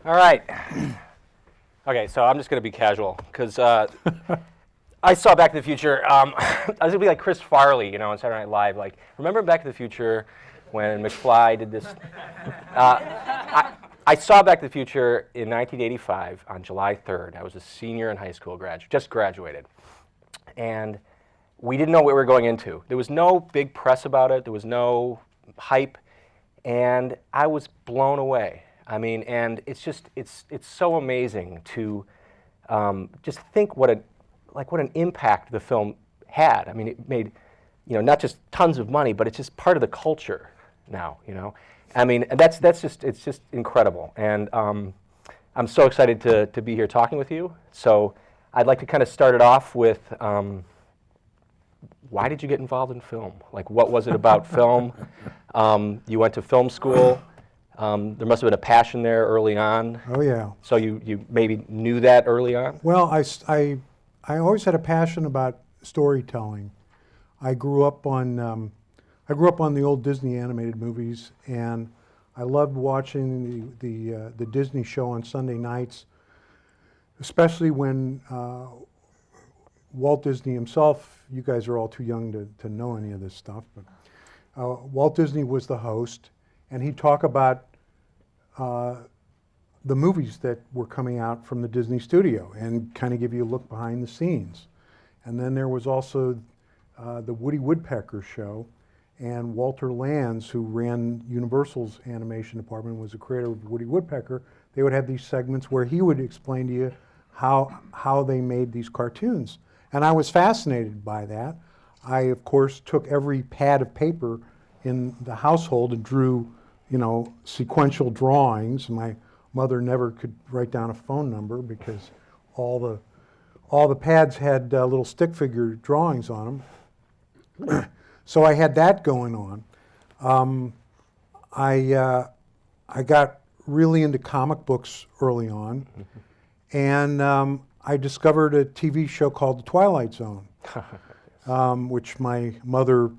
All right. Okay, so I'm just going to be casual because I saw Back to the Future. I was going to be like Chris Farley, on Saturday Night Live. Like, remember Back to the Future when McFly did this? I saw Back to the Future in 1985 on July 3rd. I was a senior in high school, just graduated. And we didn't know what we were going into. There was no big press about it. There was no hype. And I was blown away. I mean, and it's so amazing to just think what an impact the film had. I mean, it made, not just tons of money, but it's just part of the culture now, I mean, and it's just incredible. And I'm so excited to be here talking with you. So I'd like to kind of start it off with, why did you get involved in film? Like, what was it about film? You went to film school. There must have been a passion there early on. Oh, yeah. So you maybe knew that early on? Well, I always had a passion about storytelling. I grew up on the old Disney animated movies, and I loved watching the Disney show on Sunday nights, especially when Walt Disney himself, you guys are all too young to know any of this stuff, but Walt Disney was the host, and he'd talk about the movies that were coming out from the Disney studio and kind of give you a look behind the scenes. And then there was also the Woody Woodpecker show, and Walter Lanz, who ran Universal's animation department, was the creator of Woody Woodpecker. They would have these segments where he would explain to you how they made these cartoons. And I was fascinated by that. I, of course, took every pad of paper in the household and drew, sequential drawings. My mother never could write down a phone number because all the pads had little stick figure drawings on them. So I had that going on. I got really into comic books early on, and I discovered a TV show called The Twilight Zone, which my mother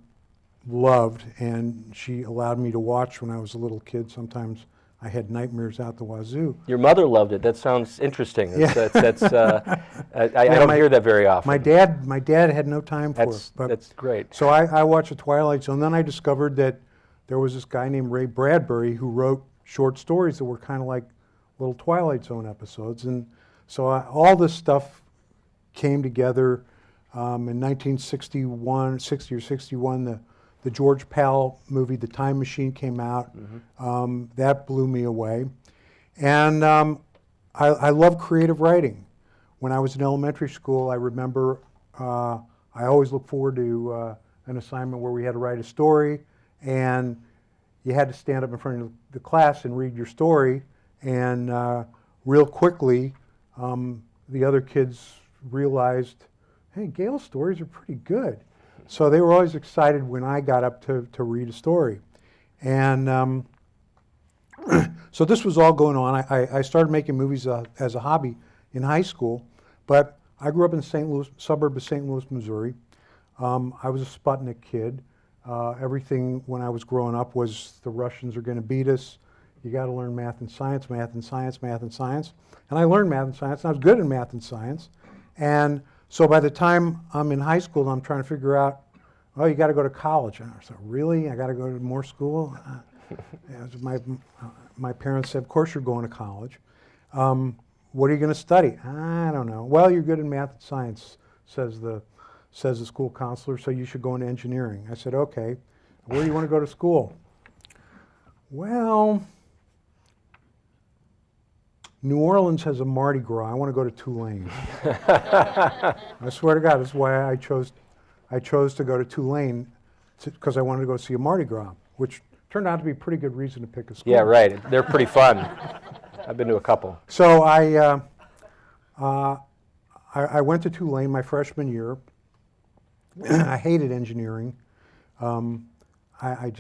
loved, and she allowed me to watch when I was a little kid. Sometimes I had nightmares out the wazoo. Your mother loved it. That sounds interesting. Yeah. I don't hear that very often. My dad had no time for it. But that's great. So I watched The Twilight Zone. Then I discovered that there was this guy named Ray Bradbury who wrote short stories that were kind of like little Twilight Zone episodes. And so all this stuff came together in 1961, 60 or 61. The George Pal movie, The Time Machine, came out. Mm-hmm. That blew me away. And I love creative writing. When I was in elementary school, I remember I always looked forward to an assignment where we had to write a story, and you had to stand up in front of the class and read your story. And real quickly, the other kids realized, hey, Gale's stories are pretty good. So they were always excited when I got up to read a story. And so this was all going on. I started making movies as a hobby in high school, but I grew up in St. Louis, suburb of St. Louis, Missouri. I was a Sputnik kid. Everything when I was growing up was the Russians are going to beat us. You got to learn math and science, math and science, math and science. And I learned math and science, and I was good in math and science. And so by the time I'm in high school, I'm trying to figure out, oh, you got to go to college. And I said, really? I got to go to more school? My parents said, of course you're going to college. What are you going to study? I don't know. Well, you're good in math and science, says the school counselor, so you should go into engineering. I said, okay. Where do you want to go to school? Well, New Orleans has a Mardi Gras. I want to go to Tulane. I swear to God, that's why I chose to go to Tulane, because I wanted to go see a Mardi Gras, which turned out to be a pretty good reason to pick a school. Yeah, right. They're pretty fun. I've been to a couple. So I went to Tulane my freshman year. I hated engineering. I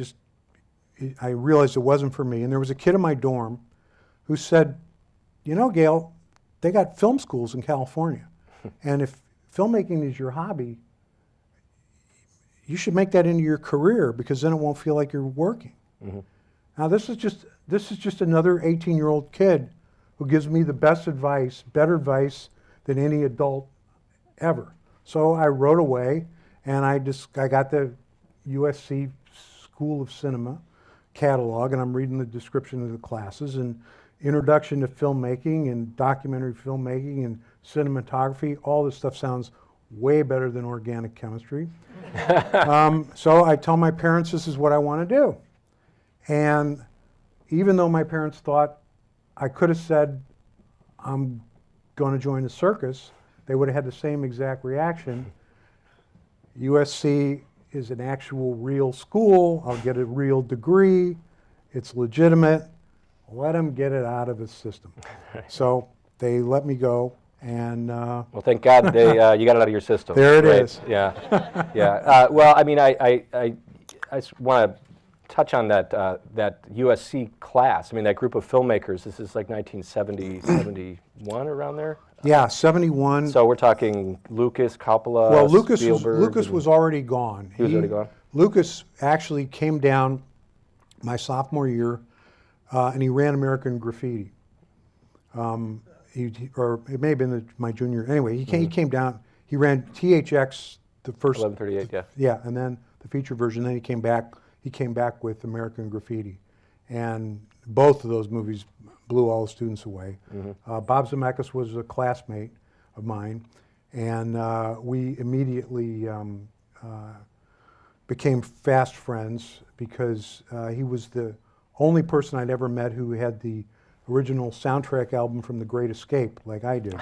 realized it wasn't for me. And there was a kid in my dorm who said, you know, Gale, they got film schools in California. And if filmmaking is your hobby, you should make that into your career, because then it won't feel like you're working. Mm-hmm. Now this is just another 18-year-old kid who gives me the best advice, better advice than any adult ever. So I wrote away, and I got the USC School of Cinema catalog, and I'm reading the description of the classes, and introduction to filmmaking and documentary filmmaking and cinematography. All this stuff sounds way better than organic chemistry. So I tell my parents this is what I want to do. And even though my parents thought I could have said, I'm going to join the circus, they would have had the same exact reaction. USC is an actual real school. I'll get a real degree. It's legitimate. Let them get it out of the system. So they let me go. And well, thank God you got it out of your system. there it is. Yeah, yeah. Well, I mean, I just want to touch on that USC class. I mean, that group of filmmakers. This is like 1970, 71, around there. Yeah, 71. So we're talking Lucas, Coppola, Well, Spielberg. Lucas was already gone. He was already gone? Lucas actually came down my sophomore year, and he ran American Graffiti. Or it may have been my junior. Anyway, he came down. He ran THX, the first. 1138, yeah. Yeah, and then the feature version. Then he came back. He came back with American Graffiti, and both of those movies blew all the students away. Bob Zemeckis was a classmate of mine, and we immediately became fast friends because he was the only person I'd ever met who had the original soundtrack album from The Great Escape, like I did.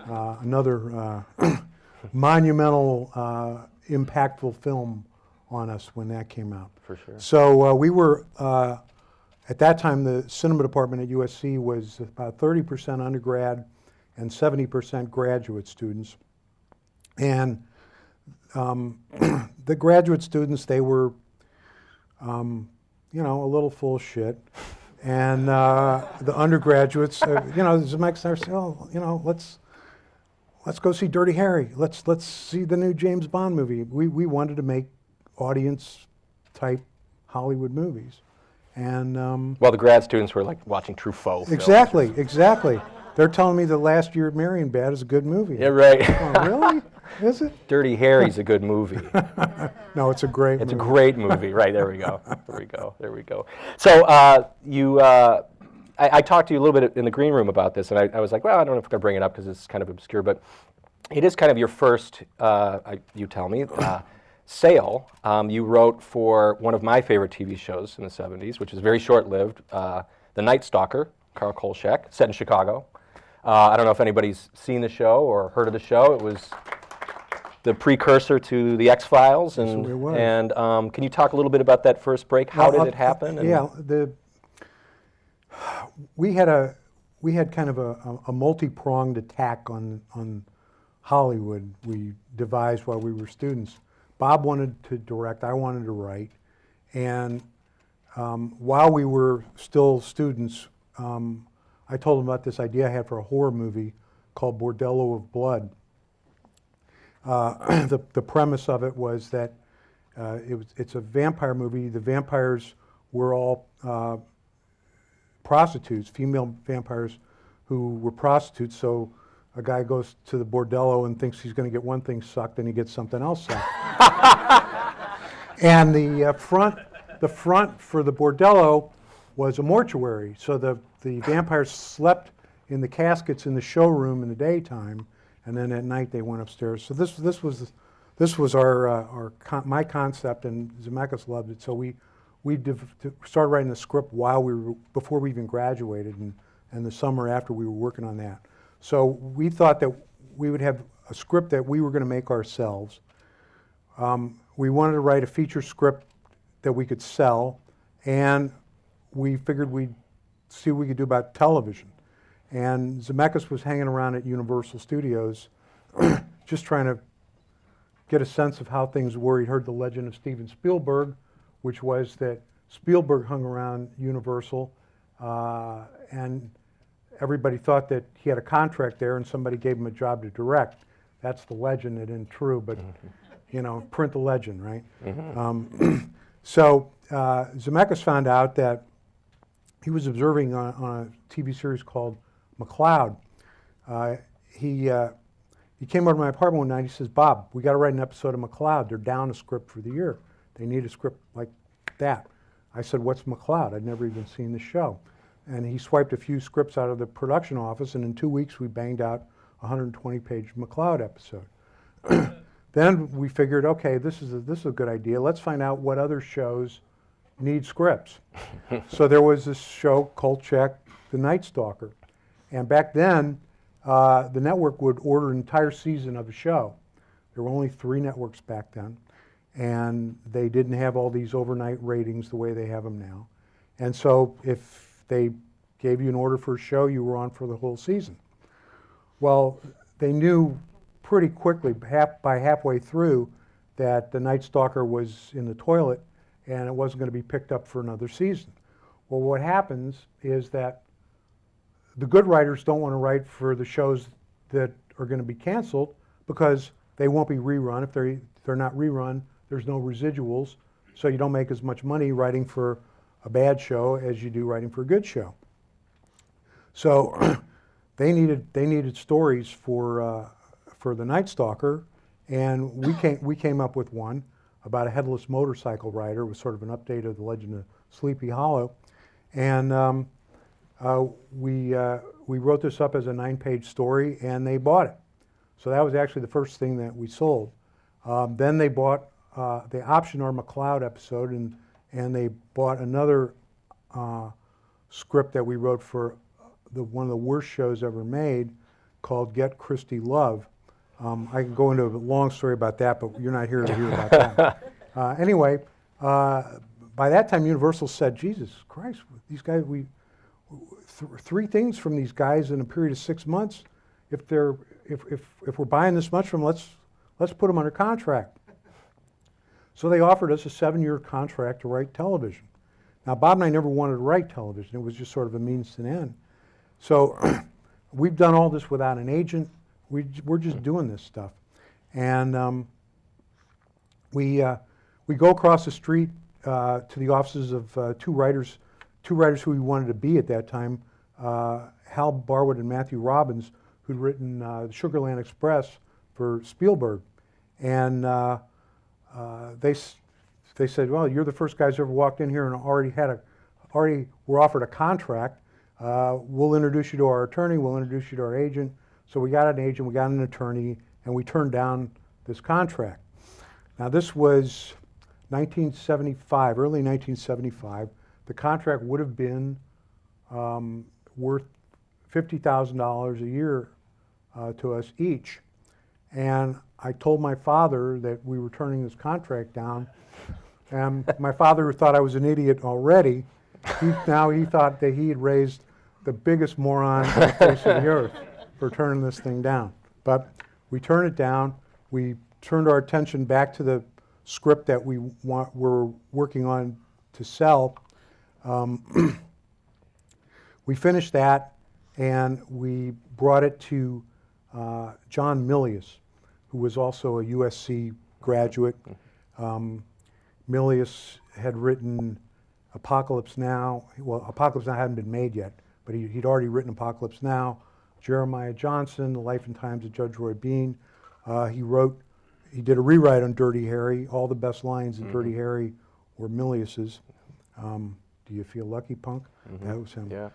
Another monumental, impactful film on us when that came out. For sure. So we were, at that time, the cinema department at USC was about 30% undergrad and 70% graduate students. And the graduate students, they were, you know, a little full of shit. And the undergraduates, you know, Zemeckis said, oh, you know, let's go see Dirty Harry. Let's see the new James Bond movie. We wanted to make audience-type Hollywood movies. And well, the grad students were like watching Truffaut. exactly, exactly. They're telling me the Last Year at Marienbad is a good movie. Yeah, right. Oh, really? Is it? Dirty Harry's a good movie. No, it's a great movie. It's a great movie. Right, there we go. There we go. There we go. So I talked to you a little bit in the green room about this, and I was like, well, I don't know if I can bring it up because it's kind of obscure, but it is kind of your first, you tell me, sale. You wrote for one of my favorite TV shows in the 70s, which is very short-lived, The Night Stalker, Carl Kolchak, set in Chicago. I don't know if anybody's seen the show or heard of the show. It was the precursor to the X-Files, and can you talk a little bit about that first break? How did it happen? Yeah, we had kind of a multi-pronged attack on Hollywood. We devised while we were students. Bob wanted to direct, I wanted to write, and while we were still students, I told him about this idea I had for a horror movie called Bordello of Blood. The premise of it was that it's a vampire movie. The vampires were all prostitutes, female vampires who were prostitutes. So a guy goes to the bordello and thinks he's going to get one thing sucked, and he gets something else sucked. And the front for the bordello was a mortuary. So the vampires slept in the caskets in the showroom in the daytime, and then at night they went upstairs. So this was my concept, and Zemeckis loved it. So we started writing the script before we even graduated, and the summer after we were working on that. So we thought that we would have a script that we were going to make ourselves. We wanted to write a feature script that we could sell, and we figured we'd see what we could do about television. And Zemeckis was hanging around at Universal Studios just trying to get a sense of how things were. He'd heard the legend of Steven Spielberg, which was that Spielberg hung around Universal, and everybody thought that he had a contract there and somebody gave him a job to direct. That's the legend. It isn't true, but you know, print the legend, right? So Zemeckis found out that he was observing on a TV series called McCloud. He came over to my apartment one night. He says, "Bob, we got to write an episode of McCloud. They're down a script for the year. They need a script like that." I said, "What's McCloud? I'd never even seen the show." And he swiped a few scripts out of the production office, and in 2 weeks we banged out a 120-page McCloud episode. Then we figured, okay, this is a good idea. Let's find out what other shows need scripts. So there was this show, Kolchak, The Night Stalker. And back then, the network would order an entire season of a show. There were only 3 networks back then, and they didn't have all these overnight ratings the way they have them now. And so if they gave you an order for a show, you were on for the whole season. Well, they knew pretty quickly, by halfway through, that The Night Stalker was in the toilet and it wasn't going to be picked up for another season. Well, what happens is that the good writers don't want to write for the shows that are going to be canceled because they won't be rerun. If they're not rerun, there's no residuals, so you don't make as much money writing for a bad show as you do writing for a good show. So they needed stories for The Night Stalker, and we came up with one about a headless motorcycle rider. It was sort of an update of the Legend of Sleepy Hollow, and we wrote this up as a 9-page story, and they bought it. So that was actually the first thing that we sold. Then they bought, they optioned our McCloud episode, and they bought another script that we wrote for one of the worst shows ever made, called Get Christy Love. I can go into a long story about that, but you're not here to hear about that. Anyway, by that time, Universal said, "Jesus Christ, these guys, three things from these guys in a period of 6 months. If we're buying this much from them, let's put them under contract." So they offered us a 7-year contract to write television. Now, Bob and I never wanted to write television. It was just sort of a means to an end. So we've done all this without an agent. We're just doing this stuff. And we go across the street to the offices of two writers who we wanted to be at that time, Hal Barwood and Matthew Robbins, who'd written Sugarland Express for Spielberg. And they said, "Well, you're the first guys who ever walked in here and already were offered a contract. We'll introduce you to our attorney, we'll introduce you to our agent." So we got an agent, we got an attorney, and we turned down this contract. Now this was 1975, early 1975. The contract would have been worth $50,000 a year to us each. And I told my father that we were turning this contract down, and my father, who thought I was an idiot already, now he thought that he had raised the biggest moron on the face of the earth for turning this thing down. But we turned it down. We turned our attention back to the script that we were working on to sell. We finished that, and we brought it to John Milius, who was also a USC graduate. Milius had written Apocalypse Now. Well, Apocalypse Now hadn't been made yet, but he'd already written Apocalypse Now, Jeremiah Johnson, The Life and Times of Judge Roy Bean. He did a rewrite on Dirty Harry. All the best lines in Dirty Harry were Milius's. Do you feel lucky, punk? That was him. Yeah.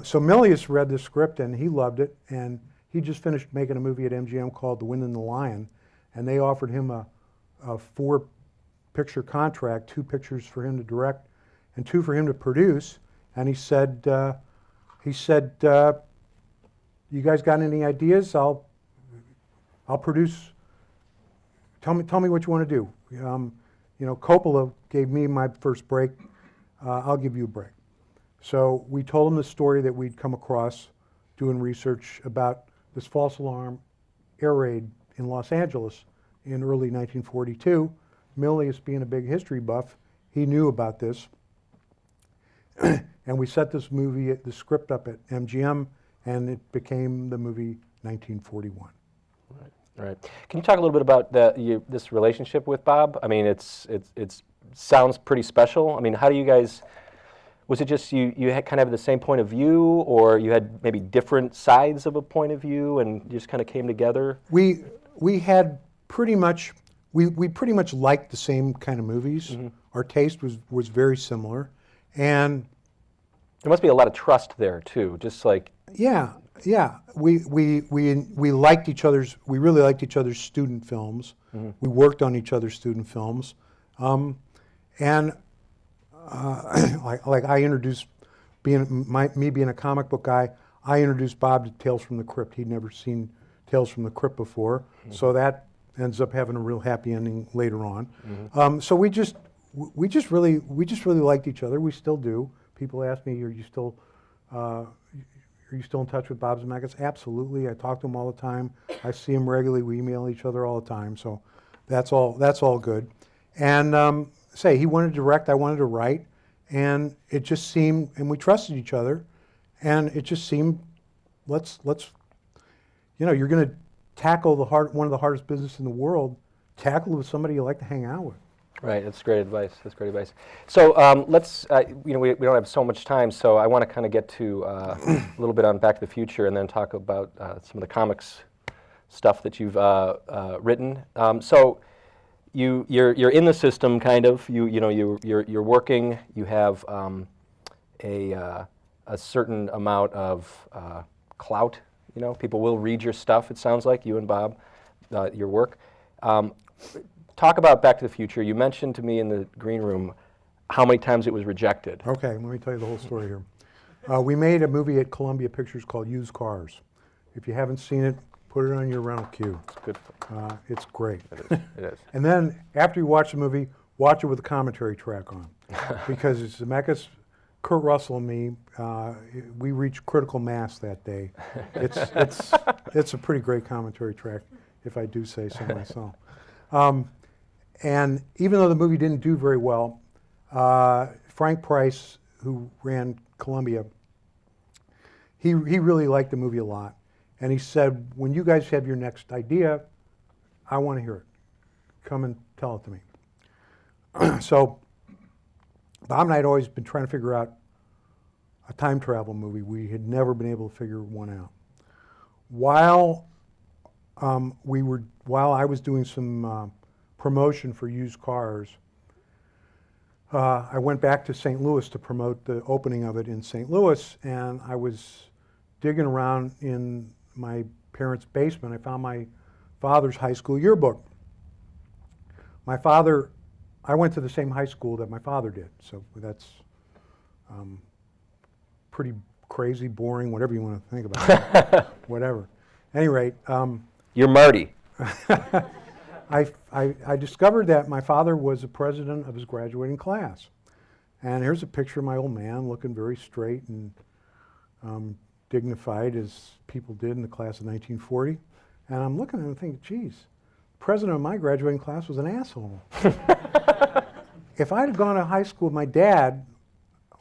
So Milius read the script and he loved it, and he just finished making a movie at MGM called The Wind and the Lion, and they offered him a 4-picture contract, 2 pictures for him to direct and 2 for him to produce. And he said, "You guys got any ideas? I'll produce. Tell me what you want to do. Coppola gave me my first break. I'll give you a break." So we told him the story that we'd come across doing research about this false alarm air raid in Los Angeles in early 1942. Milius, being a big history buff, he knew about this. And we set this movie, the script up at MGM, and it became the movie 1941. Right. Can you talk a little bit about this relationship with Bob? I mean, it sounds pretty special. I mean, how do you guys? Was it just you had kind of the same point of view, or you had maybe different sides of a point of view, and you just kind of came together? We had pretty much we pretty much liked the same kind of movies. Mm-hmm. Our taste was very similar, and There must be a lot of trust there too, just like yeah, we liked each other's. We really liked each other's student films. Mm-hmm. We worked on each other's student films, and like I introduced, me being a comic book guy, I introduced Bob to Tales from the Crypt. He'd never seen Tales from the Crypt before, so that ends up having a real happy ending later on. So we just really liked each other. We still do. People ask me, "Are you still in touch with Bob Zemeckis?" Absolutely. I talk to him all the time. I see him regularly. We email each other all the time. So that's all good. And say he wanted to direct, I wanted to write, and it just seemed, and we trusted each other, and it just seemed, let's you're going to tackle one of the hardest business in the world. Tackle it with somebody you like to hang out with. Right, that's great advice. That's great advice. So let's, we don't have so much time, so I want to kind of get to a little bit on Back to the Future, and then talk about some of the comics stuff that you've written. So you're in the system, kind of. You're working. You have a certain amount of clout. People will read your stuff. It sounds like you and Bob, your work. Talk about Back to the Future. You mentioned to me in the green room how many times it was rejected. Okay, let me tell you the whole story here. We made a movie at Columbia Pictures called Used Cars. If you haven't seen it, put it on your rental queue. It's good. It's great. It is. It is. And then after you watch the movie, watch it with a commentary track on, because it's Zemeckis, Kurt Russell, and me. We reached critical mass that day. It's a pretty great commentary track, if I do say so myself. And even though the movie didn't do very well, Frank Price, who ran Columbia, he really liked the movie a lot. And he said, when you guys have your next idea, I want to hear it. Come and tell it to me. So Bob and I had always been trying to figure out a time travel movie. We had never been able to figure one out. While I was doing some promotion for Used Cars, I went back to St. Louis to promote the opening of it in St. Louis, and I was digging around in my parents' basement. I found my father's high school yearbook. I went to the same high school that my father did, so that's pretty crazy, boring, whatever you want to think about it. Whatever. At any rate, You're Marty. I discovered that my father was the president of his graduating class. And here's a picture of my old man looking very straight and dignified, as people did in the class of 1940. And I'm looking at him and thinking, geez, the president of my graduating class was an asshole. If I'd have gone to high school with my dad,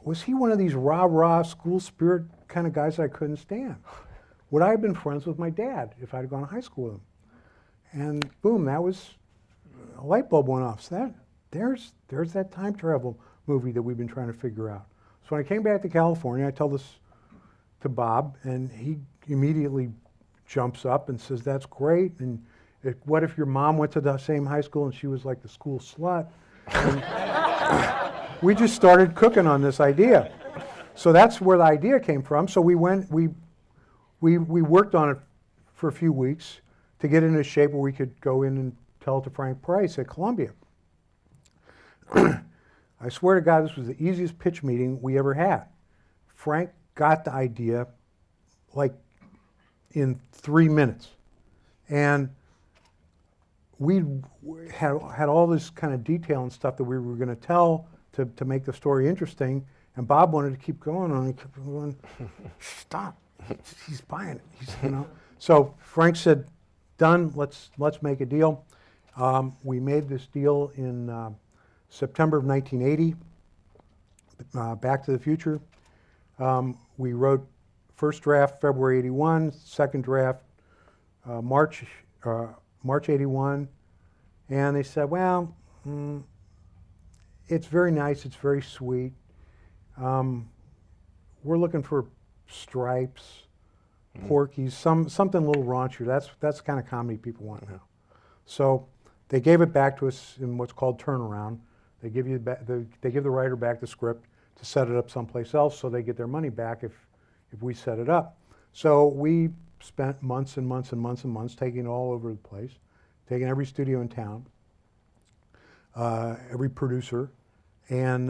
was he one of these rah-rah school spirit kind of guys I couldn't stand? Would I have been friends with my dad if I'd have gone to high school with him? And boom, that was, a light bulb went off. So there's that time travel movie that we've been trying to figure out. So when I came back to California, I tell this to Bob, and he immediately jumps up and says, that's great. And what if your mom went to the same high school and she was like the school slut? And we just started cooking on this idea. So that's where the idea came from. So we worked on it for a few weeks to get into shape where we could go in and tell it to Frank Price at Columbia. I swear to God, this was the easiest pitch meeting we ever had. Frank got the idea like in 3 minutes. And we had all this kind of detail and stuff that we were going to tell to make the story interesting. And Bob wanted to keep going on. He kept going, stop. He's buying it. So Frank said, done, let's make a deal. We made this deal in September of 1980, Back to the Future. We wrote first draft February 81, second draft March 81, and they said, well, it's very nice, it's very sweet. We're looking for Stripes, Porky's, something a little raunchier. That's the kind of comedy people want now. So they gave it back to us in what's called turnaround. They give the writer back the script to set it up someplace else, so they get their money back if we set it up. So we spent months and months and months and months taking it all over the place, taking every studio in town, every producer, and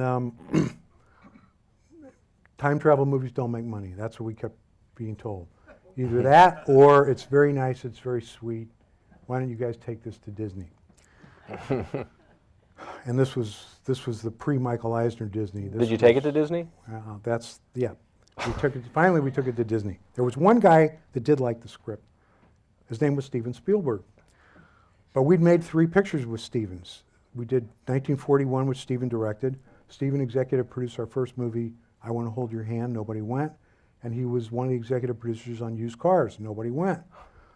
time travel movies don't make money. That's what we kept being told. Either that or it's very nice, it's very sweet. Why don't you guys take this to Disney? And this was the pre-Michael Eisner Disney. Did you take it to Disney? Yeah. Finally, we took it to Disney. There was one guy that did like the script. His name was Steven Spielberg. But we'd made 3 pictures with Stevens. We did 1941, which Steven directed. Steven executive produced our first movie, I Want to Hold Your Hand, nobody went. And he was one of the executive producers on Used Cars, nobody went.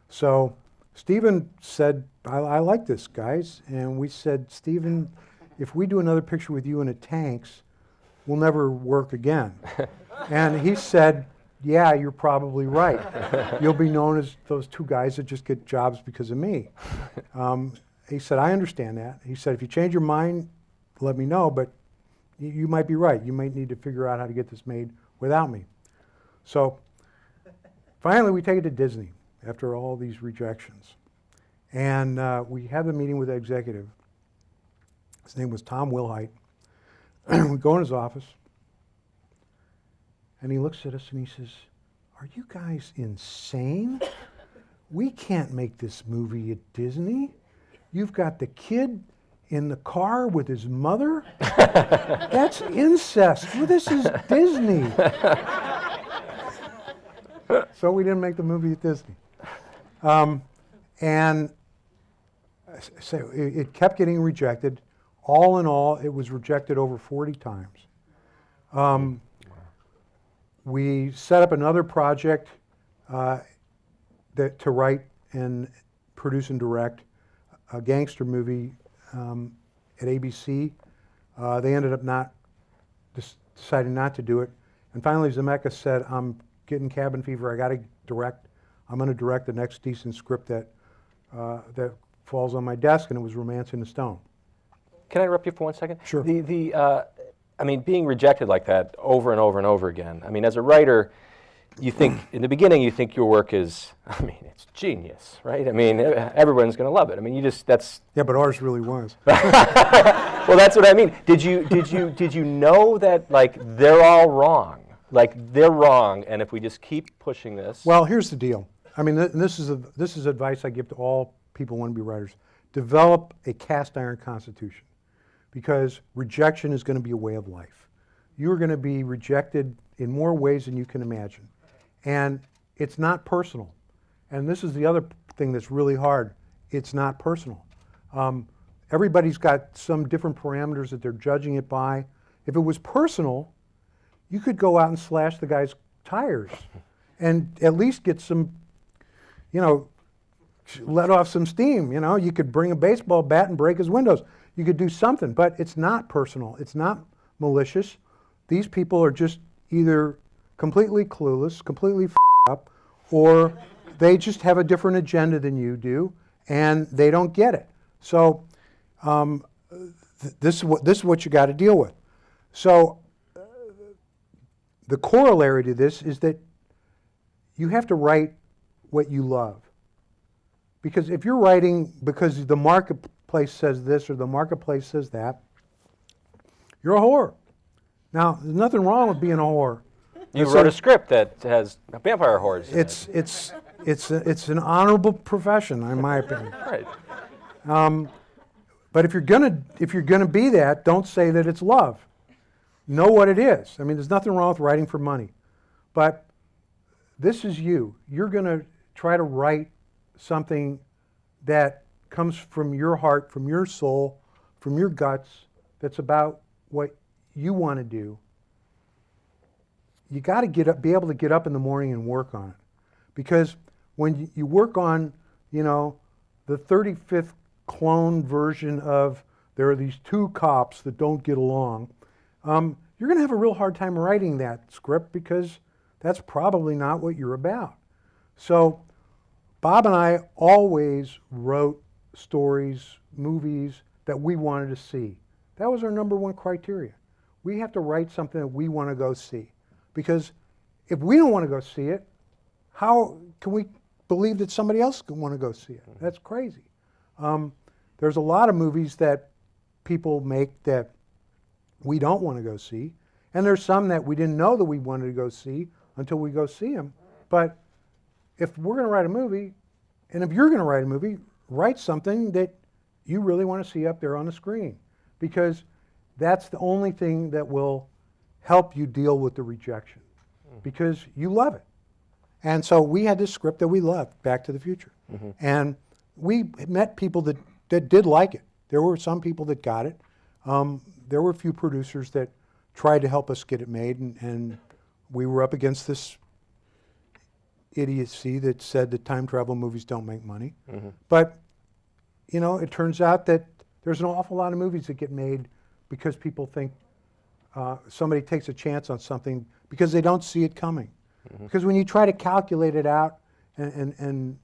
So Steven said, I like this, guys. And we said, Steven, if we do another picture with you in a tanks, we'll never work again. And he said, yeah, you're probably right. You'll be known as those 2 guys that just get jobs because of me. He said, I understand that. He said, if you change your mind, let me know, but you might be right. You might need to figure out how to get this made without me. So finally, we take it to Disney after all these rejections. And we have a meeting with the executive. His name was Tom Wilhite. We go in his office, and he looks at us and he says, are you guys insane? We can't make this movie at Disney. You've got the kid in the car with his mother? That's incest. Well, this is Disney. So we didn't make the movie at Disney. And so it kept getting rejected. All in all, it was rejected over 40 times. We set up another project to write and produce and direct a gangster movie at ABC. They ended up deciding not to do it. And finally, Zemeckis said, I'm getting cabin fever. I got to direct. I'm going to direct the next decent script that falls on my desk, and it was Romance in the Stone. Can I interrupt you for 1 second? Sure. I mean, being rejected like that over and over and over again. I mean, as a writer, you think, in the beginning, you think your work is, I mean, it's genius, right? I mean, everyone's going to love it. I mean, that's... Yeah, but ours really was. Well, that's what I mean. Did you know that, like, they're all wrong? Like, they're wrong, and if we just keep pushing this... Well, here's the deal. I mean, this is advice I give to all people who want to be writers. Develop a cast iron constitution, because rejection is going to be a way of life. You're going to be rejected in more ways than you can imagine. And it's not personal. And this is the other thing that's really hard. It's not personal. Everybody's got some different parameters that they're judging it by. If it was personal, you could go out and slash the guy's tires and at least get some, let off some steam. You could bring a baseball bat and break his windows. You could do something, but it's not personal. It's not malicious. These people are just either completely clueless, completely up, or they just have a different agenda than you do, and they don't get it. So this is what you got to deal with. So the corollary to this is that you have to write what you love. Because if you're writing because the marketplace says this or the marketplace says that, you're a whore. Now, there's nothing wrong with being a whore. You wrote a script that has vampire whores in it. It's an honorable profession, in my opinion. Right. But if you're gonna be that, don't say that it's love. Know what it is. I mean, there's nothing wrong with writing for money, but this is you. You're gonna try to write something that comes from your heart, from your soul, from your guts, that's about what you want to do. You got to be able to get up in the morning and work on it. Because when you work on, the 35th clone version of there are these 2 cops that don't get along, you're going to have a real hard time writing that script because that's probably not what you're about. So Bob and I always wrote stories, movies that we wanted to see. That was our number one criteria. We have to write something that we want to go see. Because if we don't want to go see it, how can we believe that somebody else can want to go see it? That's crazy. There's a lot of movies that people make that we don't want to go see. And there's some that we didn't know that we wanted to go see until we go see them. But if we're going to write a movie, and if you're going to write a movie, write something that you really want to see up there on the screen. Because that's the only thing that will help you deal with the rejection. Because you love it. And so we had this script that we loved, Back to the Future. And we met people that did like it. There were some people that got it. There were a few producers that tried to help us get it made, and we were up against this idiocy that said that time travel movies don't make money. But, you know, it turns out that there's an awful lot of movies that get made because people think somebody takes a chance on something because they don't see it coming. Because when you try to calculate it out and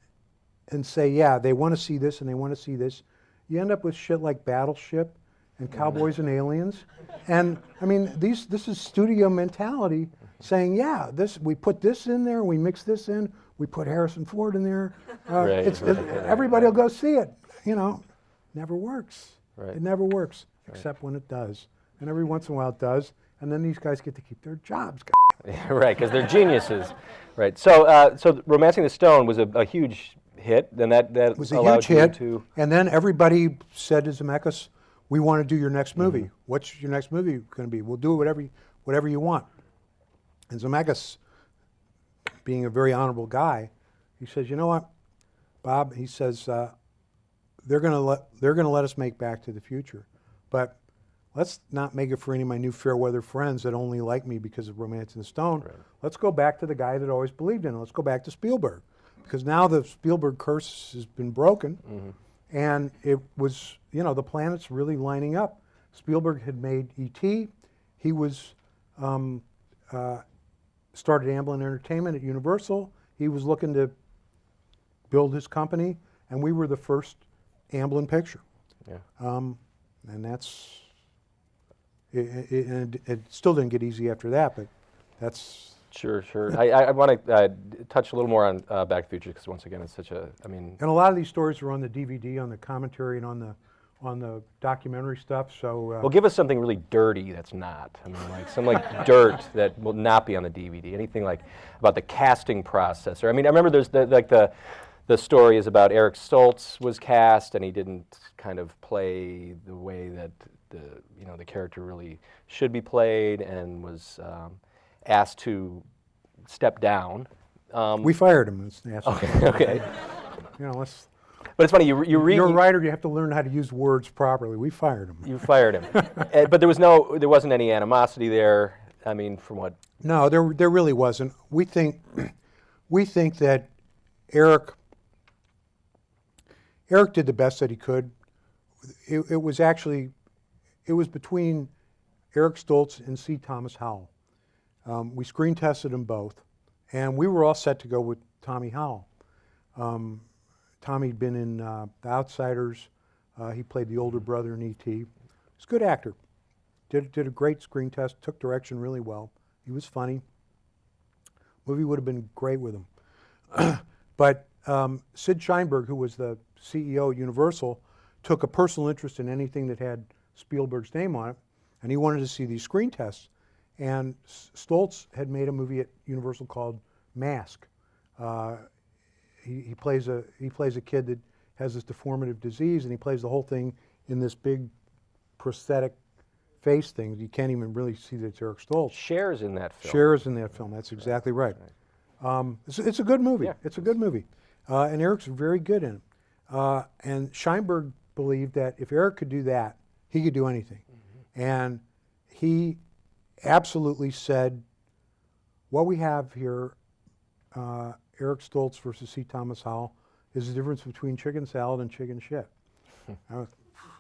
say, yeah, they want to see this and they want to see this, you end up with shit like Battleship and Cowboys and Aliens. And I mean, this is studio mentality saying, yeah, we put this in there, we mix this in, we put Harrison Ford in there. Everybody will go see it. You know, never works. It never works, except when it does. And every once in a while it does. And then these guys get to keep their jobs. Right, because they're geniuses. Right. So, so Romancing the Stone was a huge hit. Then that was a allowed huge hit. you to. And then everybody said to Zemeckis, "We want to do your next movie. What's your next movie going to be? We'll do whatever you want." And Zemeckis, being a very honorable guy, he says, "You know what, Bob?" He says, "They're going to let us make Back to the Future, but let's not make it for any of my new fair weather friends that only like me because of Romancing the Stone. Right. Let's go back to the guy that always believed in it. Let's go back to Spielberg, because now the Spielberg curse has been broken, and it was, you know, the planets really lining up. Spielberg had made E.T. He was started Amblin Entertainment at Universal. He was looking to build his company, and we were the first Amblin picture. Yeah. And that's. It still didn't get easy after that, but that's... Sure. I want to touch a little more on Back to the Future, because once again, it's such a, I mean... And a lot of these stories are on the DVD, on the commentary, and on the documentary stuff, so... well, give us something really dirty that's not. I mean, like some like dirt that will not be on the DVD. Anything like about the casting process. Or, I mean, I remember there's the story is about Eric Stoltz was cast, and he didn't kind of play the way that the character really should be played, and was asked to step down. We fired him. Okay. You know, let's. But it's funny. You're a writer. You have to learn how to use words properly. We fired him. You fired him. But there wasn't any animosity there. I mean, from what? No, there really wasn't. We think that Eric did the best that he could. It was between Eric Stoltz and C. Thomas Howell. We screen tested them both, and we were all set to go with Tommy Howell. Tommy'd been in The Outsiders. He played the older brother in E.T. He's a good actor. Did a great screen test, took direction really well. He was funny. Movie would have been great with him. But Sid Sheinberg, who was the CEO of Universal, took a personal interest in anything that had Spielberg's name on it, and he wanted to see these screen tests. And Stoltz had made a movie at Universal called Mask. He plays a kid that has this deformative disease, and he plays the whole thing in this big prosthetic face thing. You can't even really see that it's Eric Stoltz. Cher's in that film. Cher's in that film. That's exactly right. It's a good movie. Yeah. It's a good movie, and Eric's very good in it. And Sheinberg believed that if Eric could do that, he could do anything. And he absolutely said, what we have here, Eric Stoltz versus C. Thomas Howell, is the difference between chicken salad and chicken shit.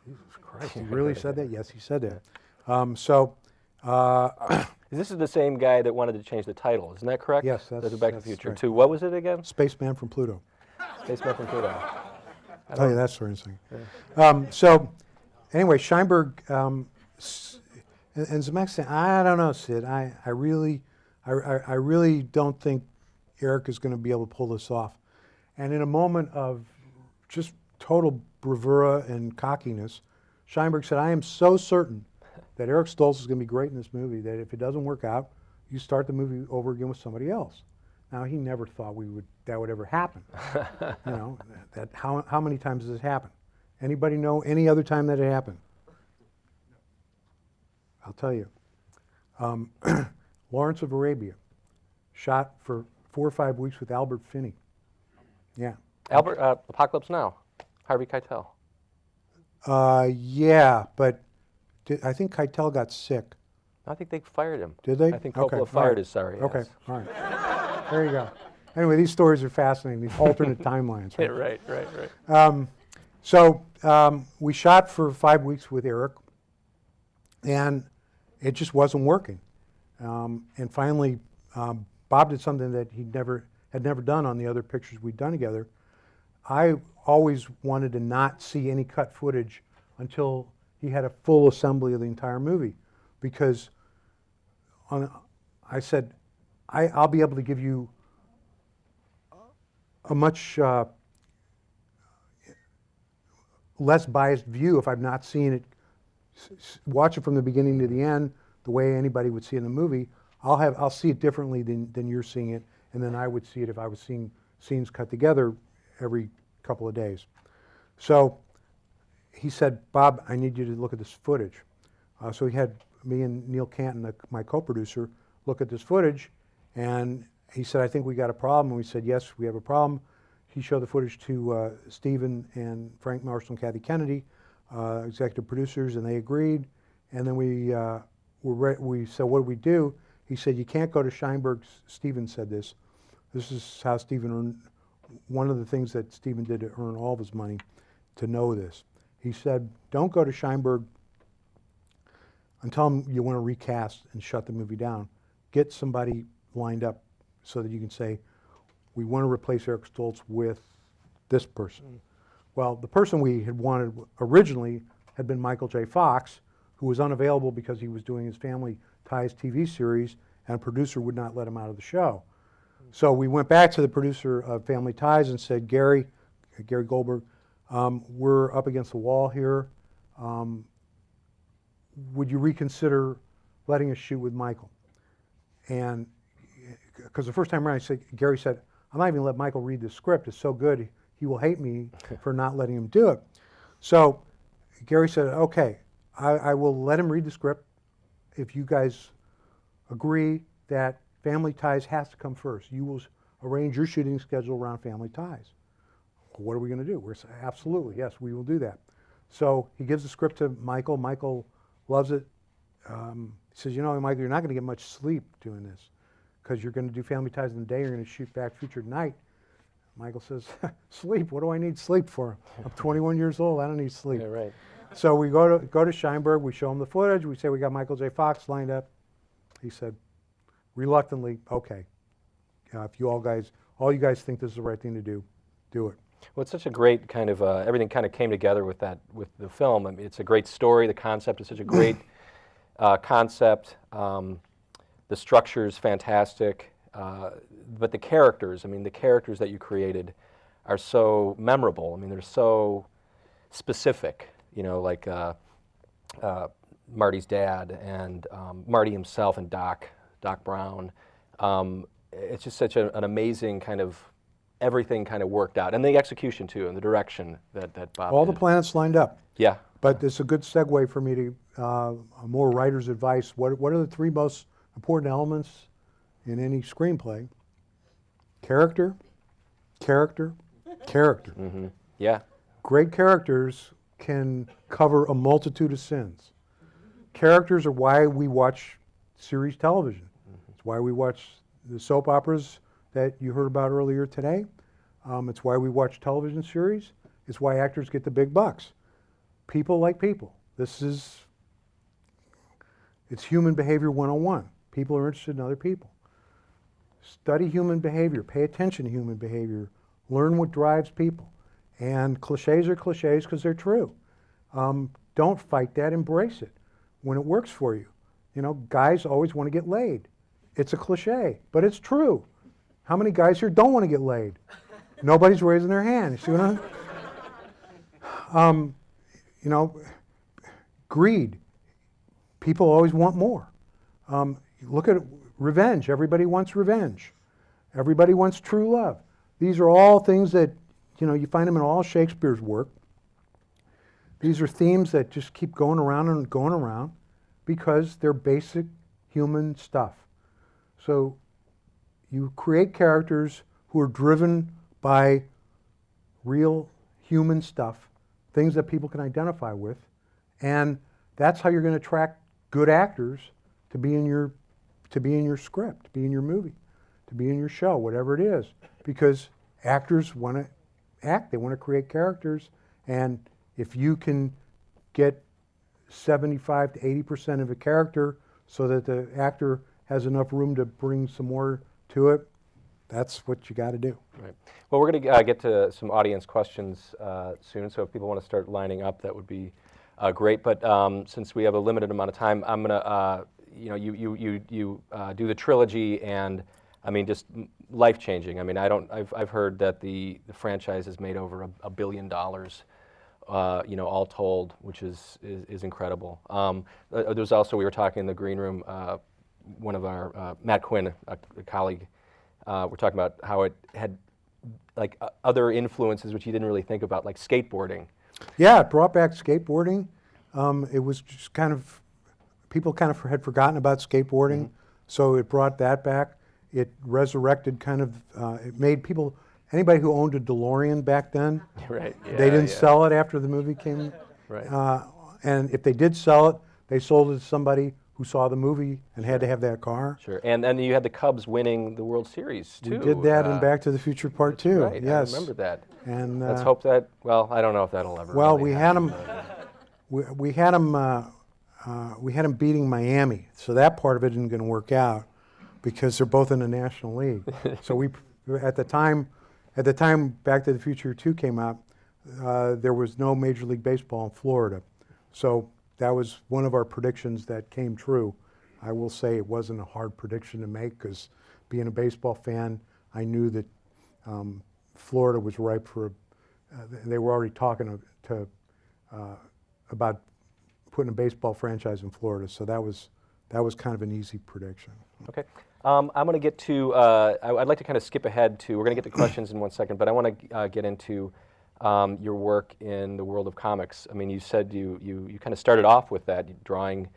Jesus Christ, he really said that? Yes, he said that. This is the same guy that wanted to change the title, isn't that correct? Yes, that's Back to the that's Future right. to what was it again? Spaceman from Pluto. Spaceman from Pluto. I'll tell you that story in a second. So, anyway, Sheinberg and Zemeckis said, I don't know, Sid. I really don't think Eric is going to be able to pull this off. And in a moment of just total bravura and cockiness, Sheinberg said, I am so certain that Eric Stoltz is going to be great in this movie that if it doesn't work out, you start the movie over again with somebody else. Now, he never thought that would ever happen. You know, how many times does this happen? Anybody know any other time that it happened? I'll tell you. Lawrence of Arabia, shot for 4 or 5 weeks with Albert Finney. Yeah. Apocalypse Now, Harvey Keitel. Yeah, but I think Keitel got sick. I think they fired him. Did they? I think Okay, Coppola fired his sorry Okay, ass. all right. There you go. Anyway, these stories are fascinating, these alternate timelines. Right? Right. So we shot for 5 weeks with Eric, and it just wasn't working. And finally, Bob did something that he had never done on the other pictures we'd done together. I always wanted to not see any cut footage until he had a full assembly of the entire movie, because I said, I'll be able to give you a much less biased view if I've not seen it. Watch it from the beginning to the end, the way anybody would see it in the movie. I'll see it differently than you're seeing it, and then I would see it if I was seeing scenes cut together every couple of days. So he said, Bob, I need you to look at this footage. So he had me and Neil Canton, my co-producer, look at this footage, and he said, I think we got a problem. And we said, yes, we have a problem. He showed the footage to Stephen and Frank Marshall and Kathy Kennedy, executive producers, and they agreed. And then we said, what do we do? He said, you can't go to Sheinberg. Stephen said this. This is how Stephen earned, one of the things that Stephen did to earn all of his money, to know this. He said, don't go to Sheinberg and tell him you want to recast and shut the movie down. Get somebody lined up so that you can say, we want to replace Eric Stoltz with this person. Well, the person we had wanted originally had been Michael J. Fox, who was unavailable because he was doing his Family Ties TV series, and a producer would not let him out of the show. So we went back to the producer of Family Ties and said, Gary Goldberg, we're up against the wall here. Would you reconsider letting us shoot with Michael? And because the first time around, Gary said, I'm not even going to let Michael read the script. It's so good, he will hate me for not letting him do it. So Gary said, okay, I will let him read the script if you guys agree that Family Ties has to come first. You will arrange your shooting schedule around Family Ties. Well, what are we going to do? We're saying, absolutely, yes, we will do that. So he gives the script to Michael. Michael loves it. He says, you know, Michael, you're not going to get much sleep doing this because you're going to do Family Ties in the day, you're going to shoot Back to the Future at night. Michael says, sleep? What do I need sleep for? I'm 21 years old. I don't need sleep. Yeah, right. So we go to Sheinberg. We show him the footage. We say we got Michael J. Fox lined up. He said, reluctantly, okay. If you all you guys think this is the right thing to do, do it. Well, it's such a great kind of everything kind of came together with the film. I mean, it's a great story. The concept is such a great concept. The structure is fantastic, but the characters. I mean, the characters that you created are so memorable. I mean, they're so specific. You know, like Marty's dad and Marty himself and Doc Brown. It's just such an amazing kind of. Everything kind of worked out, and the execution too, and the direction that Bob All did. the planets lined up. Yeah. But it's a good segue for me to more writer's advice. What are the 3 most important elements in any screenplay? Character, character, character. Mm-hmm. Yeah. Great characters can cover a multitude of sins. Characters are why we watch series television. It's why we watch the soap operas that you heard about earlier today. It's why we watch television series. It's why actors get the big bucks. People like people. This is It's human behavior 101. People are interested in other people. Study human behavior. Pay attention to human behavior. Learn what drives people. And cliches are cliches because they're true. Don't fight that. Embrace it when it works for you. You know, guys always want to get laid. It's a cliche, but it's true. How many guys here don't want to get laid? Nobody's raising their hand. You see what I'm... you know, greed. People always want more. Look at revenge. Everybody wants revenge. Everybody wants true love. These are all things that, you know, you find them in all Shakespeare's work. These are themes that just keep going around and going around because they're basic human stuff. So you create characters who are driven by real human stuff, things that people can identify with, and that's how you're going to attract good actors to be in your script, to be in your movie, to be in your show, whatever it is, because actors want to act, they want to create characters, and if you can get 75 to 80% of a character so that the actor has enough room to bring some more to it, that's what you got to do. Right. Well, we're going to get to some audience questions soon, so if people want to start lining up, that would be great. But since we have a limited amount of time, I'm going to, you know, you do the trilogy, and I mean, just life-changing. I mean, I've heard that the franchise has made over $1 billion. You know, all told, which is incredible. There's also, we were talking in the green room, one of our, Matt Quinn, a colleague, we're talking about how it had like other influences which you didn't really think about, like skateboarding. Yeah, it brought back skateboarding. It was just kind of, people kind of had forgotten about skateboarding, so it brought that back. It resurrected kind of, it made people, anybody who owned a DeLorean back then, Right. Yeah, they didn't sell it after the movie came. Right. And if they did sell it, they sold it to somebody who saw the movie and had to have that car. Sure. And then you had the Cubs winning the World Series too. We did that in Back to the Future Part 2. Right. Yes. I remember that. And let's hope that. Well, I don't know if that'll ever. Well, really we happen, had them. We had them beating Miami, so that part of it isn't going to work out because they're both in the National League. So we, at the time Back to the Future 2 came out, there was no Major League Baseball in Florida. So that was one of our predictions that came true. I will say it wasn't a hard prediction to make because being a baseball fan, I knew that Florida was ripe for, they were already talking about putting a baseball franchise in Florida. So that was kind of an easy prediction. Okay. I'm going to get to, I'd like to kind of skip ahead to, we're going to get to questions in one second, but I want to get into your work in the world of comics. I mean, you said you kind of started off with that, drawing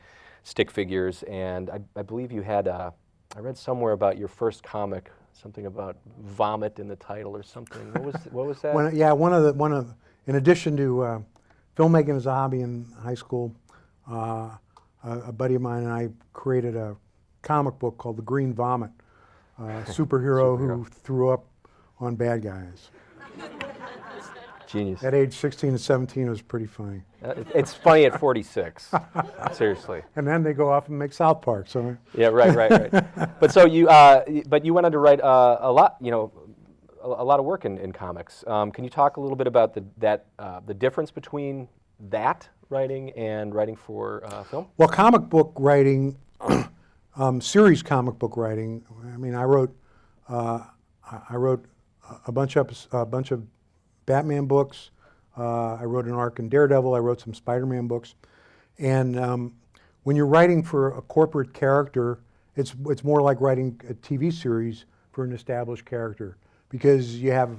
stick figures, and I believe you had, I read somewhere about your first comic, something about vomit in the title or something. What was that? In addition to filmmaking as a hobby in high school, a buddy of mine and I created a comic book called The Green Vomit, superhero who threw up on bad guys. Genius. At age 16 and 17, it was pretty funny. It's funny at 46. Seriously. And then they go off and make South Park. So yeah, right. But so you went on to write a lot, you know, a lot of work in comics. Can you talk a little bit about the difference between that writing and writing for film? Well, comic book writing, series comic book writing. I mean, I wrote a bunch of Batman books. I wrote an arc in Daredevil. I wrote some Spider-Man books. And when you're writing for a corporate character, it's more like writing a TV series for an established character because you have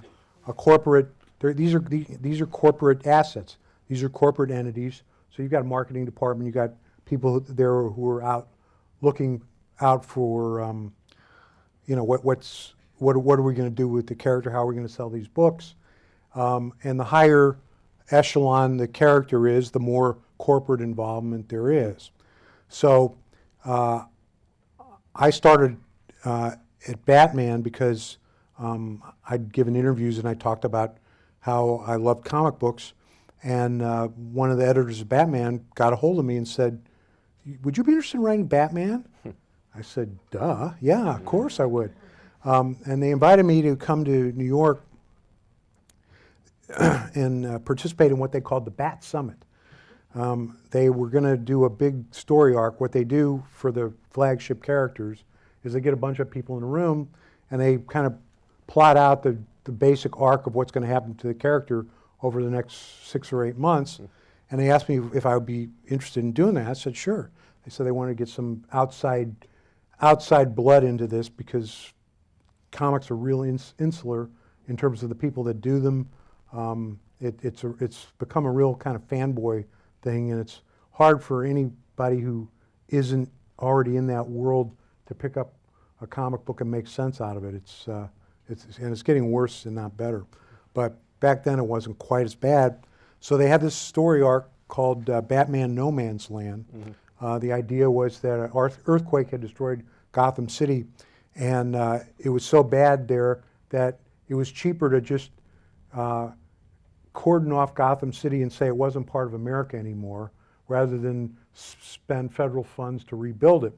a corporate. These are corporate assets. These are corporate entities. So you've got a marketing department. You've got people there who are out looking out for, you know, what are we going to do with the character? How are we going to sell these books? And the higher echelon the character is, the more corporate involvement there is. So I started at Batman because I'd given interviews and I talked about how I loved comic books. And one of the editors of Batman got a hold of me and said, would you be interested in writing Batman? I said, duh, yeah, of course I would. And they invited me to come to New York and participate in what they called the Bat Summit. They were going to do a big story arc. What they do for the flagship characters is they get a bunch of people in a room and they kind of plot out the basic arc of what's going to happen to the character over the next 6 or 8 months. And they asked me if I would be interested in doing that. I said, sure. They said they wanted to get some outside blood into this because comics are real insular in terms of the people that do them. It's become a real kind of fanboy thing, and it's hard for anybody who isn't already in that world to pick up a comic book and make sense out of it. It's getting worse and not better. But back then it wasn't quite as bad. So they had this story arc called Batman No Man's Land. The idea was that an earthquake had destroyed Gotham City, and it was so bad there that it was cheaper to just cordon off Gotham City and say it wasn't part of America anymore, rather than spend federal funds to rebuild it.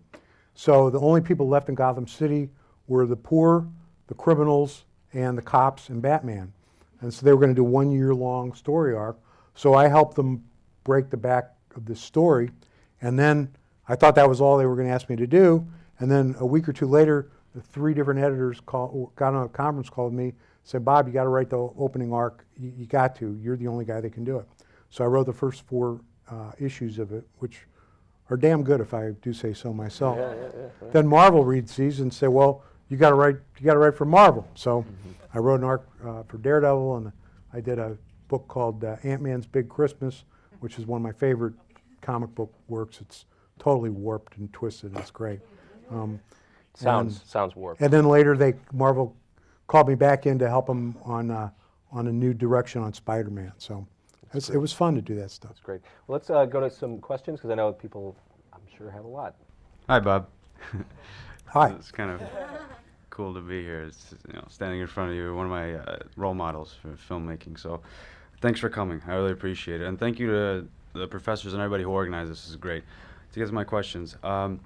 So the only people left in Gotham City were the poor, the criminals, and the cops and Batman. And so they were going to do a 1-year-long story arc. So I helped them break the back of this story. And then I thought that was all they were going to ask me to do. And then a week or two later, the 3 different editors got on a conference call with me, said, Bob, you got to write the opening arc. You got to. You're the only guy that can do it. So I wrote the first 4 issues of it, which are damn good if I do say so myself. Yeah. Then Marvel reads these and say, well, you got to write for Marvel. So I wrote an arc for Daredevil, and I did a book called Ant-Man's Big Christmas, which is one of my favorite comic book works. It's totally warped and twisted. It's great. Sounds warped. And then later, Marvel called me back in to help them on a new direction on Spider-Man. So it was fun to do that stuff. That's great. Well, let's go to some questions because I know people, I'm sure, have a lot. Hi, Bob. Hi. It's kind of cool to be here. It's, standing in front of you, one of my role models for filmmaking. So thanks for coming. I really appreciate it. And thank you to the professors and everybody who organized this. This is great. To get to my questions, I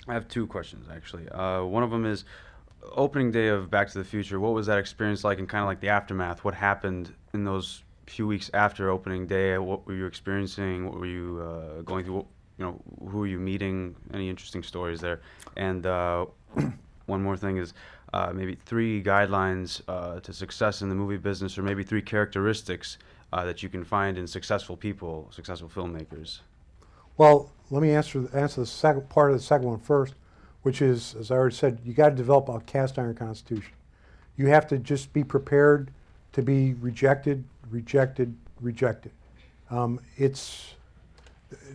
have 2 questions, actually. One of them is, opening day of Back to the Future, what was that experience like, and kind of like the aftermath? What happened in those few weeks after opening day? What were you experiencing? What were you going through? Who were you meeting? Any interesting stories there? And one more thing is maybe 3 guidelines to success in the movie business, or maybe 3 characteristics that you can find in successful people, successful filmmakers. Well, let me answer the second part of the second one first, which is, as I already said, you got to develop a cast iron constitution. You have to just be prepared to be rejected.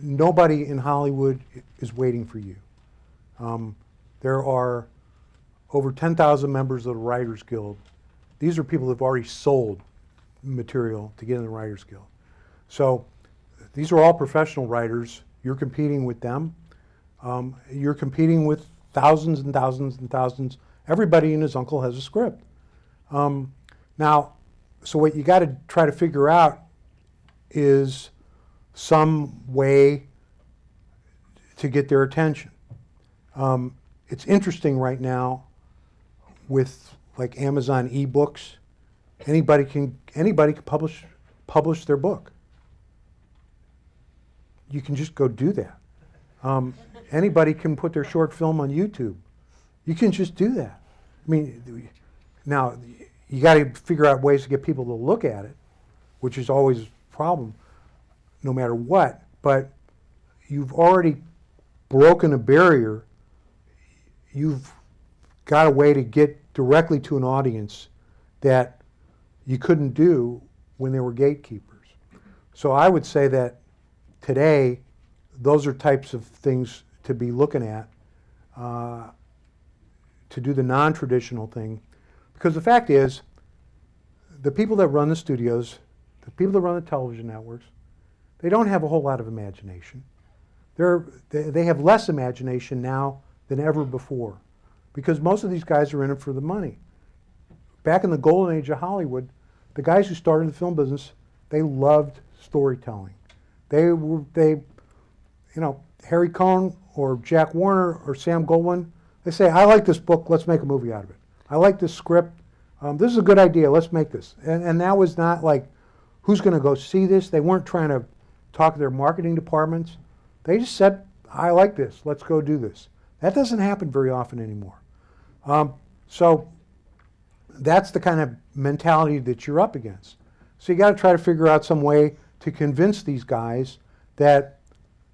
Nobody in Hollywood is waiting for you. There are over 10,000 members of the Writers Guild. These are people who have already sold material to get in the Writers Guild. So these are all professional writers. You're competing with them. You're competing with thousands and thousands and thousands. Everybody and his uncle has a script. Now, so what you got to try to figure out is some way to get their attention. It's interesting right now with like Amazon ebooks. Anybody can publish their book. You can just go do that. Anybody can put their short film on YouTube. You can just do that. I mean, now you got to figure out ways to get people to look at it, which is always a problem, no matter what. But you've already broken a barrier. You've got a way to get directly to an audience that you couldn't do when they were gatekeepers. So I would say that today, those are types of things to be looking at, to do the non-traditional thing. Because the fact is, the people that run the studios, the people that run the television networks, they don't have a whole lot of imagination. They have less imagination now than ever before, because most of these guys are in it for the money. Back in the golden age of Hollywood, the guys who started the film business, they loved storytelling. Harry Cohn or Jack Warner or Sam Goldwyn, they say, I like this book, let's make a movie out of it. I like this script, this is a good idea, let's make this. And that was not like, who's going to go see this? They weren't trying to talk to their marketing departments. They just said, I like this, let's go do this. That doesn't happen very often anymore. So that's the kind of mentality that you're up against. So you got to try to figure out some way to convince these guys that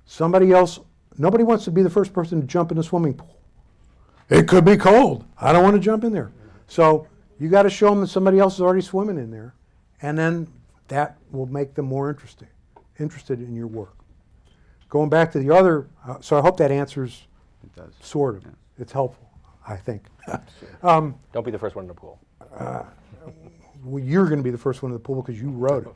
somebody else, nobody wants to be the first person to jump in the swimming pool. It could be cold. I don't want to jump in there. So you got to show them that somebody else is already swimming in there, and then that will make them more interested in your work. Going back to the other, so I hope that answers, It does. sort of. Yeah. It's helpful, I think. Don't be the first one in the pool. Well, you're going to be the first one in the pool because you wrote it.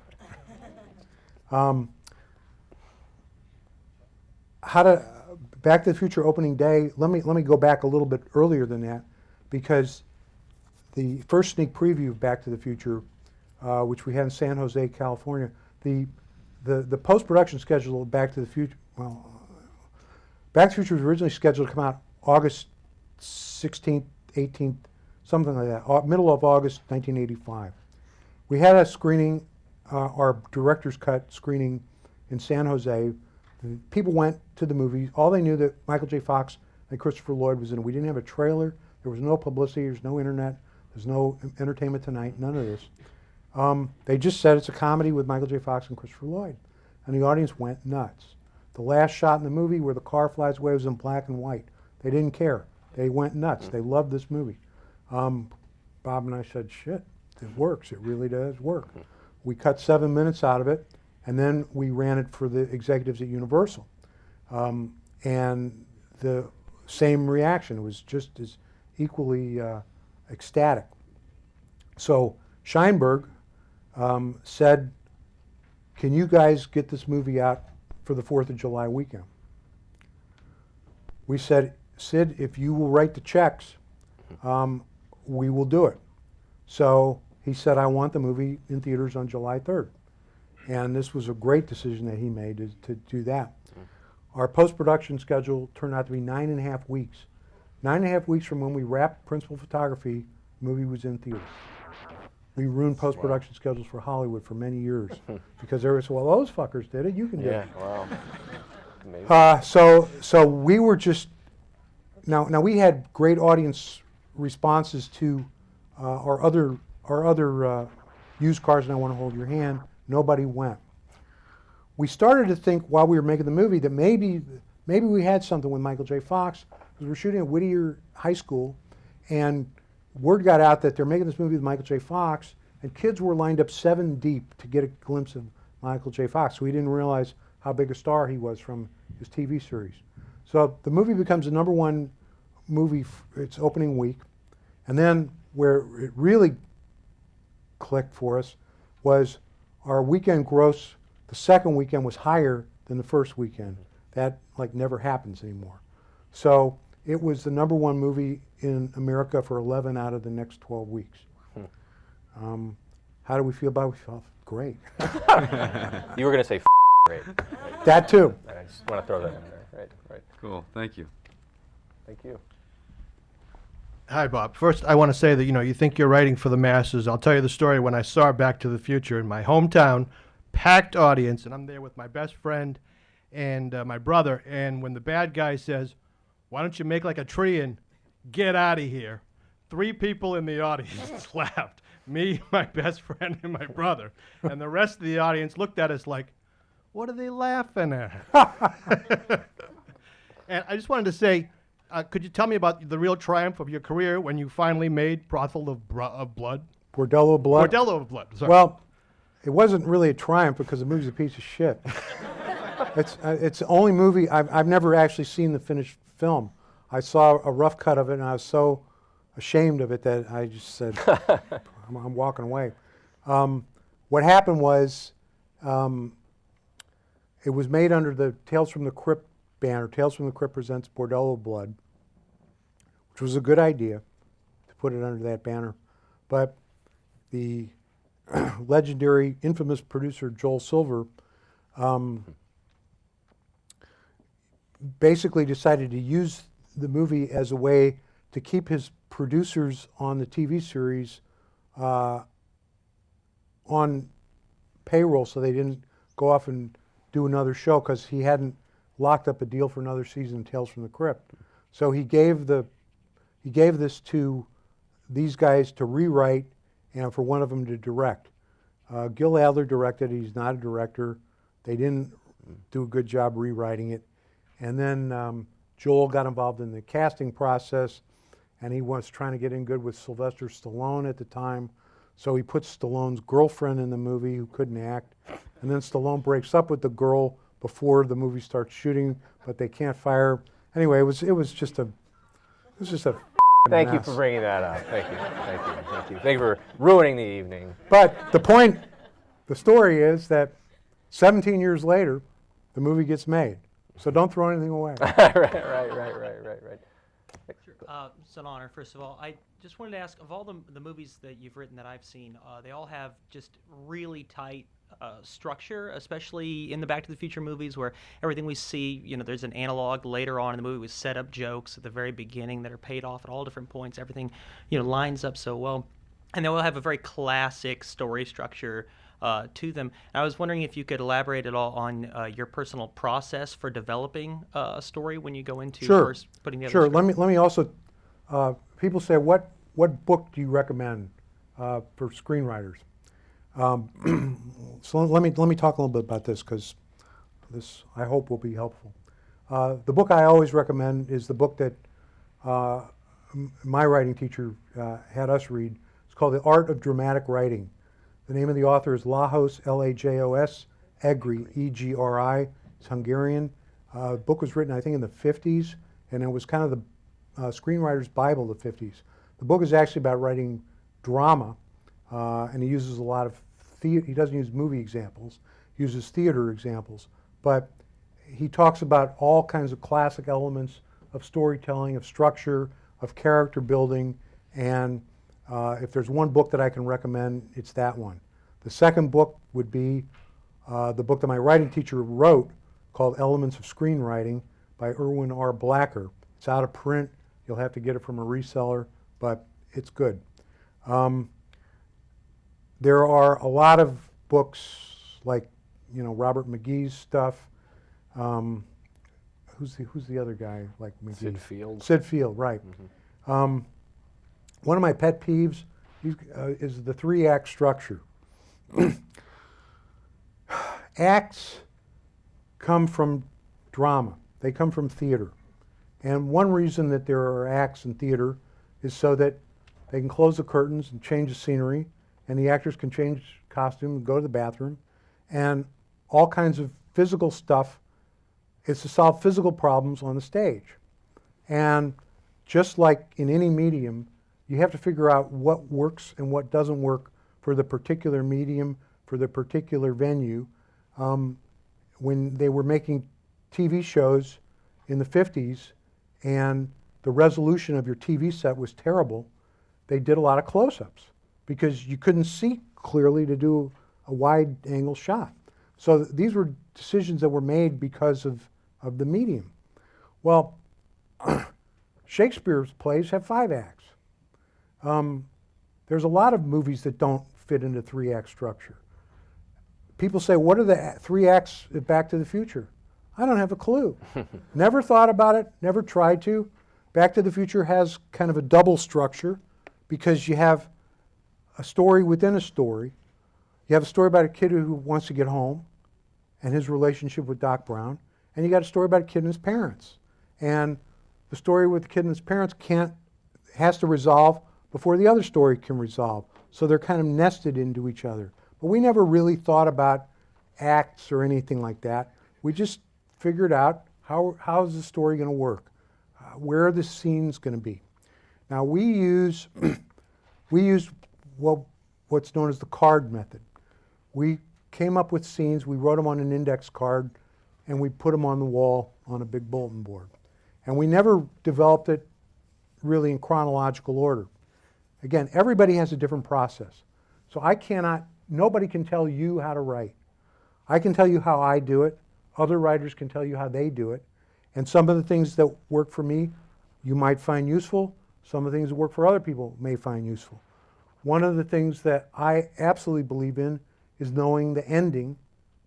Back to the Future opening day, let me go back a little bit earlier than that, because the first sneak preview of Back to the Future, which we had in San Jose, California, the post-production schedule of Back to the Future, Back to the Future was originally scheduled to come out August 16th, 18th, something like that, middle of August 1985. We had a screening, our director's cut screening in San Jose. People went to the movie. All they knew that Michael J. Fox and Christopher Lloyd was in it. We didn't have a trailer. There was no publicity. There's no internet. There's no Entertainment Tonight. None of this. They just said it's a comedy with Michael J. Fox and Christopher Lloyd. And the audience went nuts. The last shot in the movie where the car flies away was in black and white. They didn't care. They went nuts. They loved this movie. Bob and I said, shit, it works. It really does work. We cut 7 minutes out of it, and then we ran it for the executives at Universal. And the same reaction. It was just as equally ecstatic. So Scheinberg said, can you guys get this movie out for the 4th of July weekend? We said, Sid, if you will write the checks, we will do it. So he said, I want the movie in theaters on July 3rd. And this was a great decision that he made to do that. Our post-production schedule turned out to be 9.5 weeks. 9.5 weeks from when we wrapped principal photography, the movie was in theaters. We ruined post-production schedules for Hollywood for many years because they were so, well, those fuckers did it, you can do it. Yeah, wow. So we were just, now we had great audience responses to our other used cars and I Want to Hold Your Hand. Nobody went. We started to think while we were making the movie that maybe we had something with Michael J. Fox, because we're shooting at Whittier High School, and word got out that they're making this movie with Michael J. Fox, and kids were lined up 7 deep to get a glimpse of Michael J. Fox. We didn't realize how big a star he was from his TV series. So the movie becomes the #1 movie its opening week, and then where it really clicked for us was our weekend gross. The second weekend was higher than the first weekend. That like never happens anymore. So it was the #1 movie in America for 11 out of the next 12 weeks. How do we feel about it? We felt great. You were going to say great. That too. I just want to throw that in there. Right. Cool. Thank you. Thank you. Hi, Bob. First, I want to say that, you think you're writing for the masses. I'll tell you the story when I saw Back to the Future in my hometown, packed audience, and I'm there with my best friend and my brother, and when the bad guy says, why don't you make like a tree and get out of here? 3 people in the audience laughed. Me, my best friend, and my brother. And the rest of the audience looked at us like, what are they laughing at? And I just wanted to say, could you tell me about the real triumph of your career when you finally made Brothel of Blood? Bordello of Blood? Bordello of Blood, sorry. Well, it wasn't really a triumph because the movie's a piece of shit. It's the only movie, I've never actually seen the finished film. I saw a rough cut of it and I was so ashamed of it that I just said, I'm walking away. What happened was, it was made under the Tales from the Crypt banner. Tales from the Crypt presents Bordello of Blood, which was a good idea to put it under that banner. But the legendary, infamous producer Joel Silver basically decided to use the movie as a way to keep his producers on the TV series on payroll, so they didn't go off and do another show, because he hadn't locked up a deal for another season of Tales from the Crypt. So he gave this to these guys to rewrite and for one of them to direct. Gil Adler directed. He's not a director. They didn't do a good job rewriting it. And then Joel got involved in the casting process, and he was trying to get in good with Sylvester Stallone at the time. So he puts Stallone's girlfriend in the movie who couldn't act. And then Stallone breaks up with the girl before the movie starts shooting, but they can't fire her. Anyway, it was just a Thank you mess. for bringing that up. Thank you for ruining the evening. But the story is that 17 years later, the movie gets made. So don't throw anything away. right. It's an honor, first of all. I just wanted to ask, of all the movies that you've written that I've seen, they all have just really tight structure, especially in the Back to the Future movies, where everything we see, there's an analog later on in the movie with set up jokes at the very beginning that are paid off at all different points. Everything, lines up so well. And they will have a very classic story structure to them. And I was wondering if you could elaborate at all on your personal process for developing a story when you go into first putting together. Sure. Let me also. People say, what book do you recommend for screenwriters? So let me talk a little bit about this, because this I hope will be helpful. The book I always recommend is the book that my writing teacher had us read. It's called The Art of Dramatic Writing. The name of the author is Lajos, L-A-J-O-S, Egri, E-G-R-I. It's Hungarian. The book was written, I think, in the 50s, and it was kind of the screenwriter's Bible of the 50s. The book is actually about writing drama, and he uses a lot of he doesn't use movie examples, he uses theater examples, but he talks about all kinds of classic elements of storytelling, of structure, of character building, and if there's one book that I can recommend, it's that one. The second book would be the book that my writing teacher wrote, called Elements of Screenwriting by Irwin R. Blacker. It's out of print. You'll have to get it from a reseller, but it's good. There are a lot of books like, Robert McGee's stuff. Who's the other guy like McGee? Sid Field. Sid Field, right. One of my pet peeves is the 3-act structure. Acts come from drama. They come from theater. And one reason that there are acts in theater is so that they can close the curtains and change the scenery, and the actors can change costume and go to the bathroom, and all kinds of physical stuff. It's to solve physical problems on the stage. And just like in any medium, you have to figure out what works and what doesn't work for the particular medium, for the particular venue. When they were making TV shows in the 50s and the resolution of your TV set was terrible, they did a lot of close-ups because you couldn't see clearly to do a wide-angle shot. So these were decisions that were made because of the medium. Well, Shakespeare's plays have 5 acts. There's a lot of movies that don't fit into 3-act structure. People say, what are the 3 acts of Back to the Future? I don't have a clue. Never thought about it, never tried to. Back to the Future has kind of a double structure because you have a story within a story. You have a story about a kid who wants to get home and his relationship with Doc Brown, and you got a story about a kid and his parents. And the story with the kid and his parents has to resolve before the other story can resolve. So they're kind of nested into each other. But we never really thought about acts or anything like that. We just figured out how is the story going to work? Where are the scenes going to be? Now we use what's known as the card method. We came up with scenes, we wrote them on an index card, and we put them on the wall on a big bulletin board. And we never developed it really in chronological order. Again, everybody has a different process. So nobody can tell you how to write. I can tell you how I do it. Other writers can tell you how they do it. And some of the things that work for me, you might find useful. Some of the things that work for other people may find useful. One of the things that I absolutely believe in is knowing the ending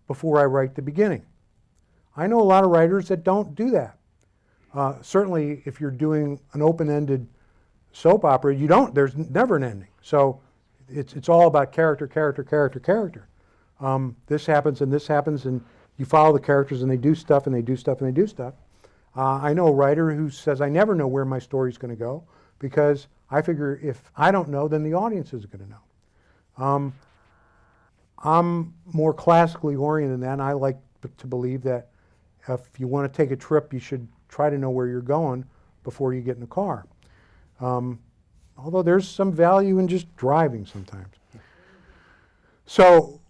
before I write the beginning. I know a lot of writers that don't do that. Certainly, if you're doing an open-ended soap opera, there's never an ending. So it's all about character, character, character, character. This happens and this happens, and you follow the characters and they do stuff and they do stuff and they do stuff. I know a writer who says, I never know where my story's going to go because I figure if I don't know, then the audience is going to know. I'm more classically oriented than that, and I like to believe that if you want to take a trip, you should try to know where you're going before you get in the car. Although there's some value in just driving sometimes. So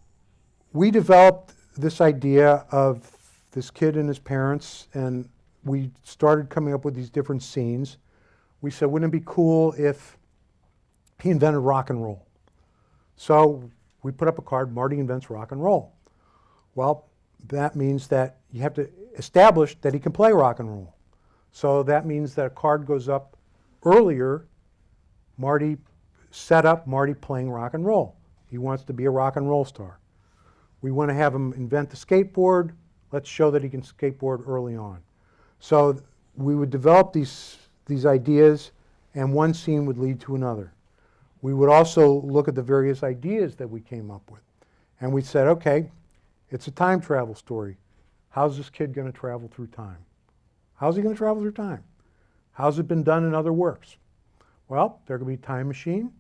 we developed this idea of this kid and his parents, and we started coming up with these different scenes. We said, wouldn't it be cool if he invented rock and roll? So we put up a card, Marty invents rock and roll. Well, that means that you have to establish that he can play rock and roll. So that means that a card goes up earlier, Marty set up Marty playing rock and roll. He wants to be a rock and roll star. We want to have him invent the skateboard. Let's show that he can skateboard early on. So we would develop these ideas, and one scene would lead to another. We would also look at the various ideas that we came up with. And we said, okay, it's a time travel story. How's this kid going to travel through time? How's he going to travel through time? How's it been done in other works? Well, there could be a time machine.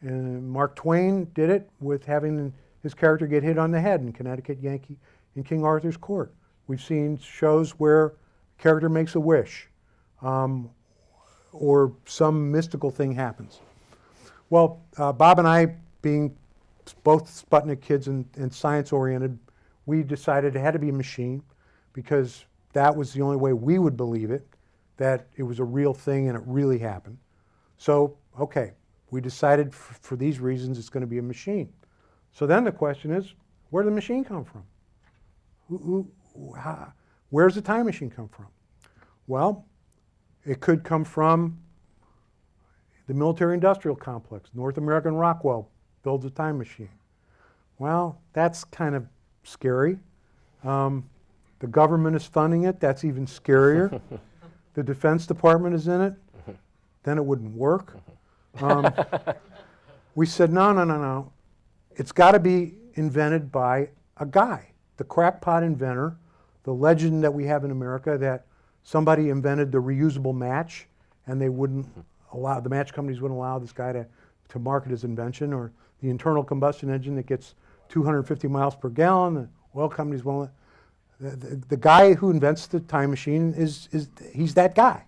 And Mark Twain did it with having his character get hit on the head in Connecticut Yankee in King Arthur's Court. We've seen shows where a character makes a wish or some mystical thing happens. Well, Bob and I, being both Sputnik kids and science-oriented, we decided it had to be a machine because that was the only way we would believe it, that it was a real thing and it really happened. So, okay, we decided for these reasons it's going to be a machine. So then the question is, where did the machine come from? Where's the time machine come from? Well, it could come from the military-industrial complex. North American Rockwell builds a time machine. Well, that's kind of scary. The government is funding it. That's even scarier. The Defense Department is in it. Then it wouldn't work. We said, no. It's got to be invented by a guy, the crackpot inventor, the legend that we have in America that somebody invented the reusable match and they wouldn't allow, the match companies wouldn't allow this guy to market his invention, or the internal combustion engine that gets 250 miles per gallon, the oil companies won't. The guy who invents the time machine he's that guy.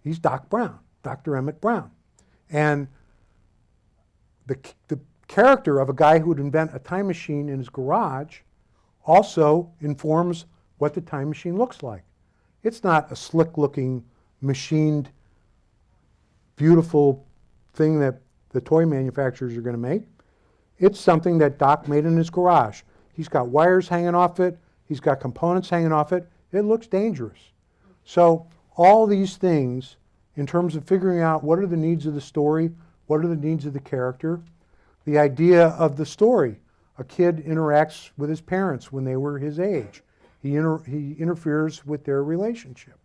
He's Doc Brown, Dr. Emmett Brown. And the character of a guy who would invent a time machine in his garage also informs what the time machine looks like. It's not a slick-looking, machined, beautiful thing that the toy manufacturers are going to make. It's something that Doc made in his garage. He's got wires hanging off it. He's got components hanging off it. It looks dangerous. So all these things, in terms of figuring out what are the needs of the story, what are the needs of the character, the idea of the story. A kid interacts with his parents when they were his age. He interferes with their relationship.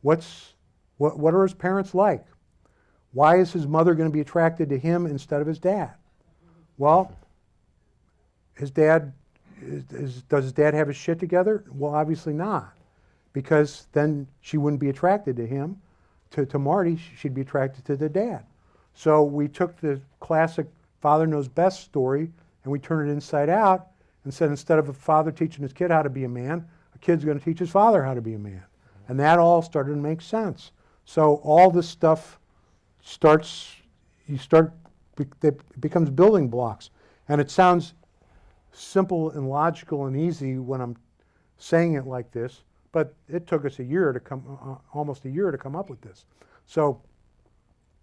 What are his parents like? Why is his mother going to be attracted to him instead of his dad? Well, his dad, does his dad have his shit together? Well, obviously not, because then she wouldn't be attracted to him. To Marty, she'd be attracted to the dad. So we took the classic Father Knows Best story and we turned it inside out and said, instead of a father teaching his kid how to be a man, a kid's going to teach his father how to be a man. And that all started to make sense. So all this stuff it becomes building blocks. And it sounds simple and logical and easy when I'm saying it like this, but it took us almost a year to come up with this. So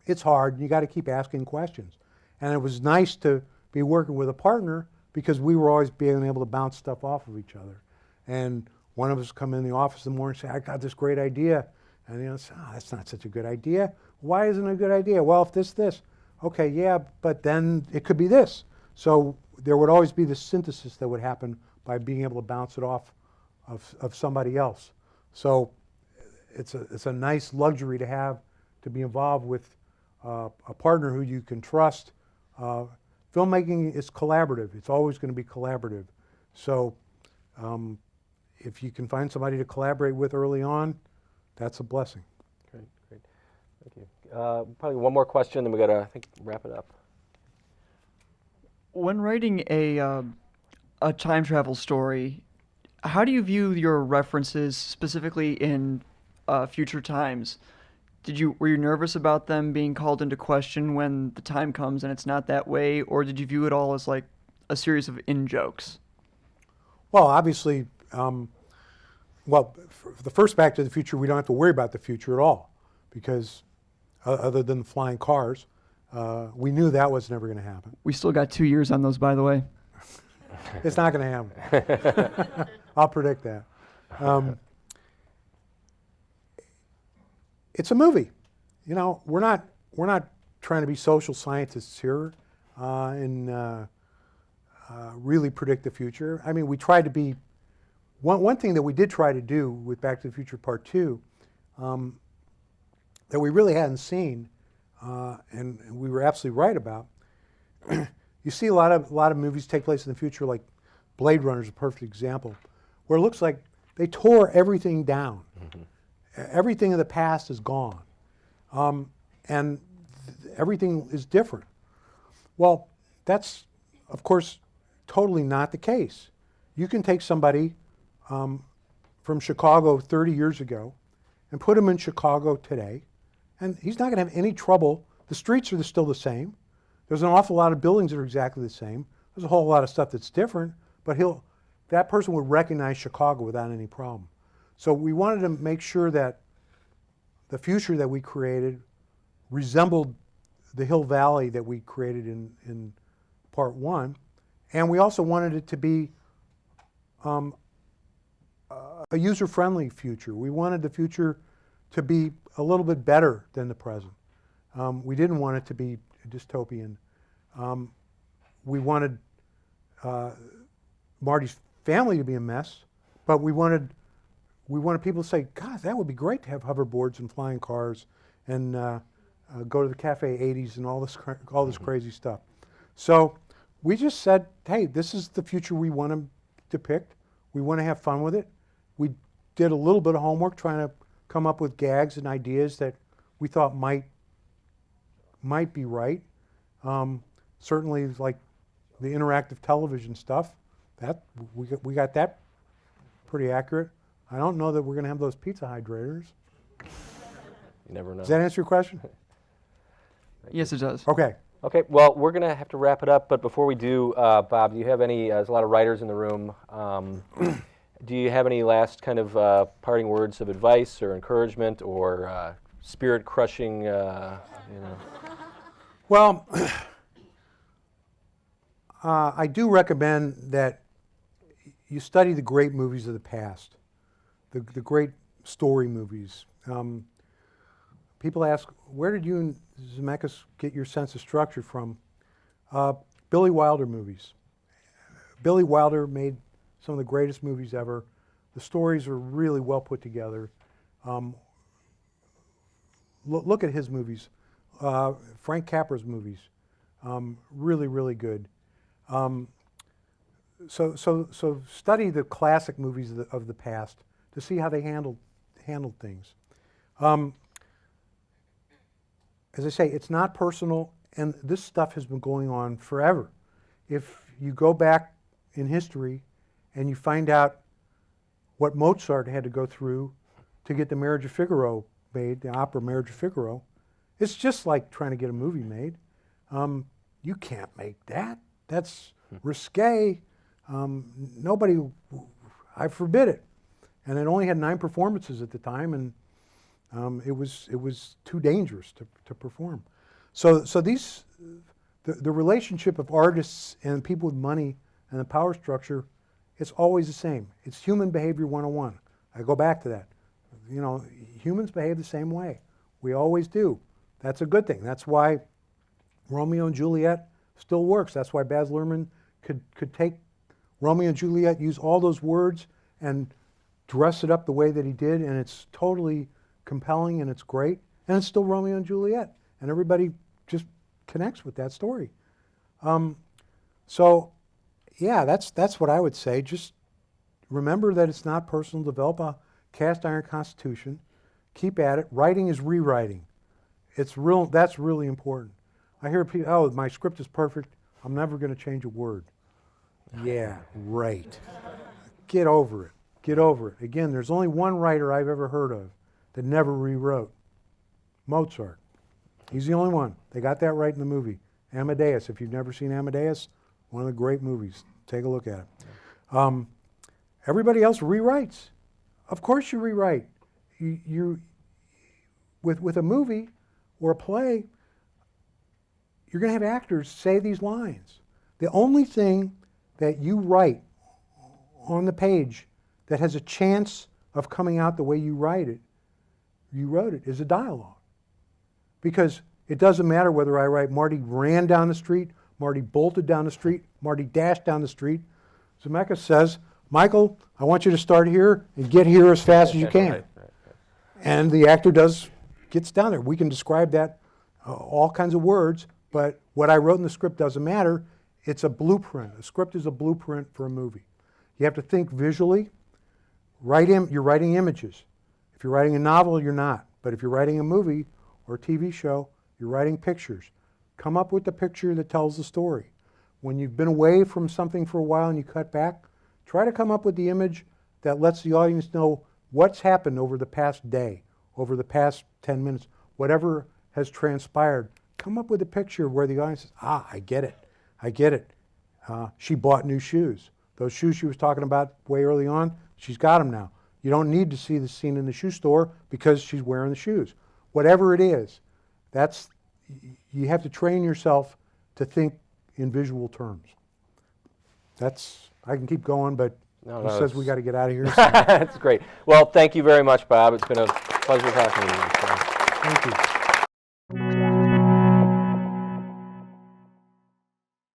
it's hard. You got to keep asking questions. And it was nice to be working with a partner because we were always being able to bounce stuff off of each other. And one of us come in the office in the morning and say, I got this great idea. And say, that's not such a good idea. Why isn't it a good idea? Well, if this. Okay, yeah, but then it could be this. So there would always be this synthesis that would happen by being able to bounce it off of somebody else. So it's a nice luxury to have, to be involved with a partner who you can trust. Filmmaking is collaborative. It's always going to be collaborative. So if you can find somebody to collaborate with early on, that's a blessing. Great, great. Thank you. Probably one more question, then we got to, I think, wrap it up. When writing a time travel story, how do you view your references specifically in future times? Were you nervous about them being called into question when the time comes and it's not that way, or did you view it all as like a series of in-jokes? Well, obviously, for the first Back to the Future, we don't have to worry about the future at all, because other than the flying cars, we knew that was never going to happen. We still got 2 years on those, by the way. It's not going to happen. I'll predict that. It's a movie. You know, we're not trying to be social scientists here and really predict the future. I mean, we tried to be. One thing that we did try to do with Back to the Future Part 2 that we really hadn't seen, and we were absolutely right about. You see a lot of movies take place in the future, like Blade Runner is a perfect example, where it looks like they tore everything down. Mm-hmm. Everything of the past is gone, and everything is different. Well, that's, of course, totally not the case. You can take somebody from Chicago 30 years ago and put him in Chicago today, and he's not going to have any trouble. The streets are still the same. There's an awful lot of buildings that are exactly the same. There's a whole lot of stuff that's different, but that person would recognize Chicago without any problem. So we wanted to make sure that the future that we created resembled the Hill Valley that we created in Part 1, and we also wanted it to be a user-friendly future. We wanted the future to be a little bit better than the present. We didn't want it to be dystopian. We wanted Marty's family to be a mess, but we wanted people to say, God, that would be great to have hoverboards and flying cars and go to the Cafe 80s and all this crazy stuff. So we just said, hey, this is the future we want to depict. We want to have fun with it. We did a little bit of homework trying to come up with gags and ideas that we thought might be right. Certainly, like the interactive television stuff, that we got that pretty accurate. I don't know that we're going to have those pizza hydrators. You never know. Does that answer your question? Yes, it does. Okay. Okay, well, we're going to have to wrap it up, but before we do, Bob, do you have any, there's a lot of writers in the room, do you have any last kind of parting words of advice or encouragement or spirit-crushing, Well, I do recommend that you study the great movies of the past, the great story movies. People ask, where did you and Zemeckis get your sense of structure from? Billy Wilder movies. Billy Wilder made some of the greatest movies ever. The stories are really well put together. Look at his movies. Frank Capra's movies, really, really good. So study the classic movies of the past to see how they handled things. As I say, it's not personal, and this stuff has been going on forever. If you go back in history and you find out what Mozart had to go through to get the Marriage of Figaro made, the opera Marriage of Figaro, it's just like trying to get a movie made. You can't make that. That's risque. Nobody, I forbid it. And it only had 9 performances at the time, and it was too dangerous to perform. So the relationship of artists and people with money and the power structure it's always the same. It's human behavior 101. I go back to that. You know, humans behave the same way. We always do. That's a good thing. That's why Romeo and Juliet still works. That's why Baz Luhrmann could take Romeo and Juliet, use all those words, and dress it up the way that he did, and it's totally compelling and it's great, and it's still Romeo and Juliet, and everybody just connects with that story. So, yeah, that's what I would say. Just remember that it's not personal. Develop a cast iron constitution. Keep at it. Writing is rewriting. It's real. That's really important. I hear people, oh, my script is perfect. I'm never going to change a word. Yeah, right. Get over it. Get over it. Again, there's only one writer I've ever heard of that never rewrote. Mozart. He's the only one. They got that right in the movie. Amadeus. If you've never seen Amadeus, one of the great movies. Take a look at it. Everybody else rewrites. Of course you rewrite. With a movie or a play, you're going to have actors say these lines. The only thing that you write on the page that has a chance of coming out the way you wrote it, is a dialogue. Because it doesn't matter whether I write Marty ran down the street, Marty bolted down the street, Marty dashed down the street. Zemeckis says, Michael, I want you to start here and get here as fast as you can. Right. And the actor gets down there. We can describe that all kinds of words, but what I wrote in the script doesn't matter. It's a blueprint. A script is a blueprint for a movie. You have to think visually. You're writing images. If you're writing a novel, you're not. But if you're writing a movie or a TV show, you're writing pictures. Come up with the picture that tells the story. When you've been away from something for a while and you cut back, try to come up with the image that lets the audience know what's happened over the past day, over the past 10 minutes, whatever has transpired. Come up with a picture where the audience says, I get it. I get it. She bought new shoes. Those shoes she was talking about way early on, she's got them now. You don't need to see the scene in the shoe store because she's wearing the shoes. Whatever it is, you have to train yourself to think in visual terms. I can keep going, but it says we got to get out of here. So. That's great. Well, thank you very much, Bob. It's been a pleasure talking to you. So. Thank you.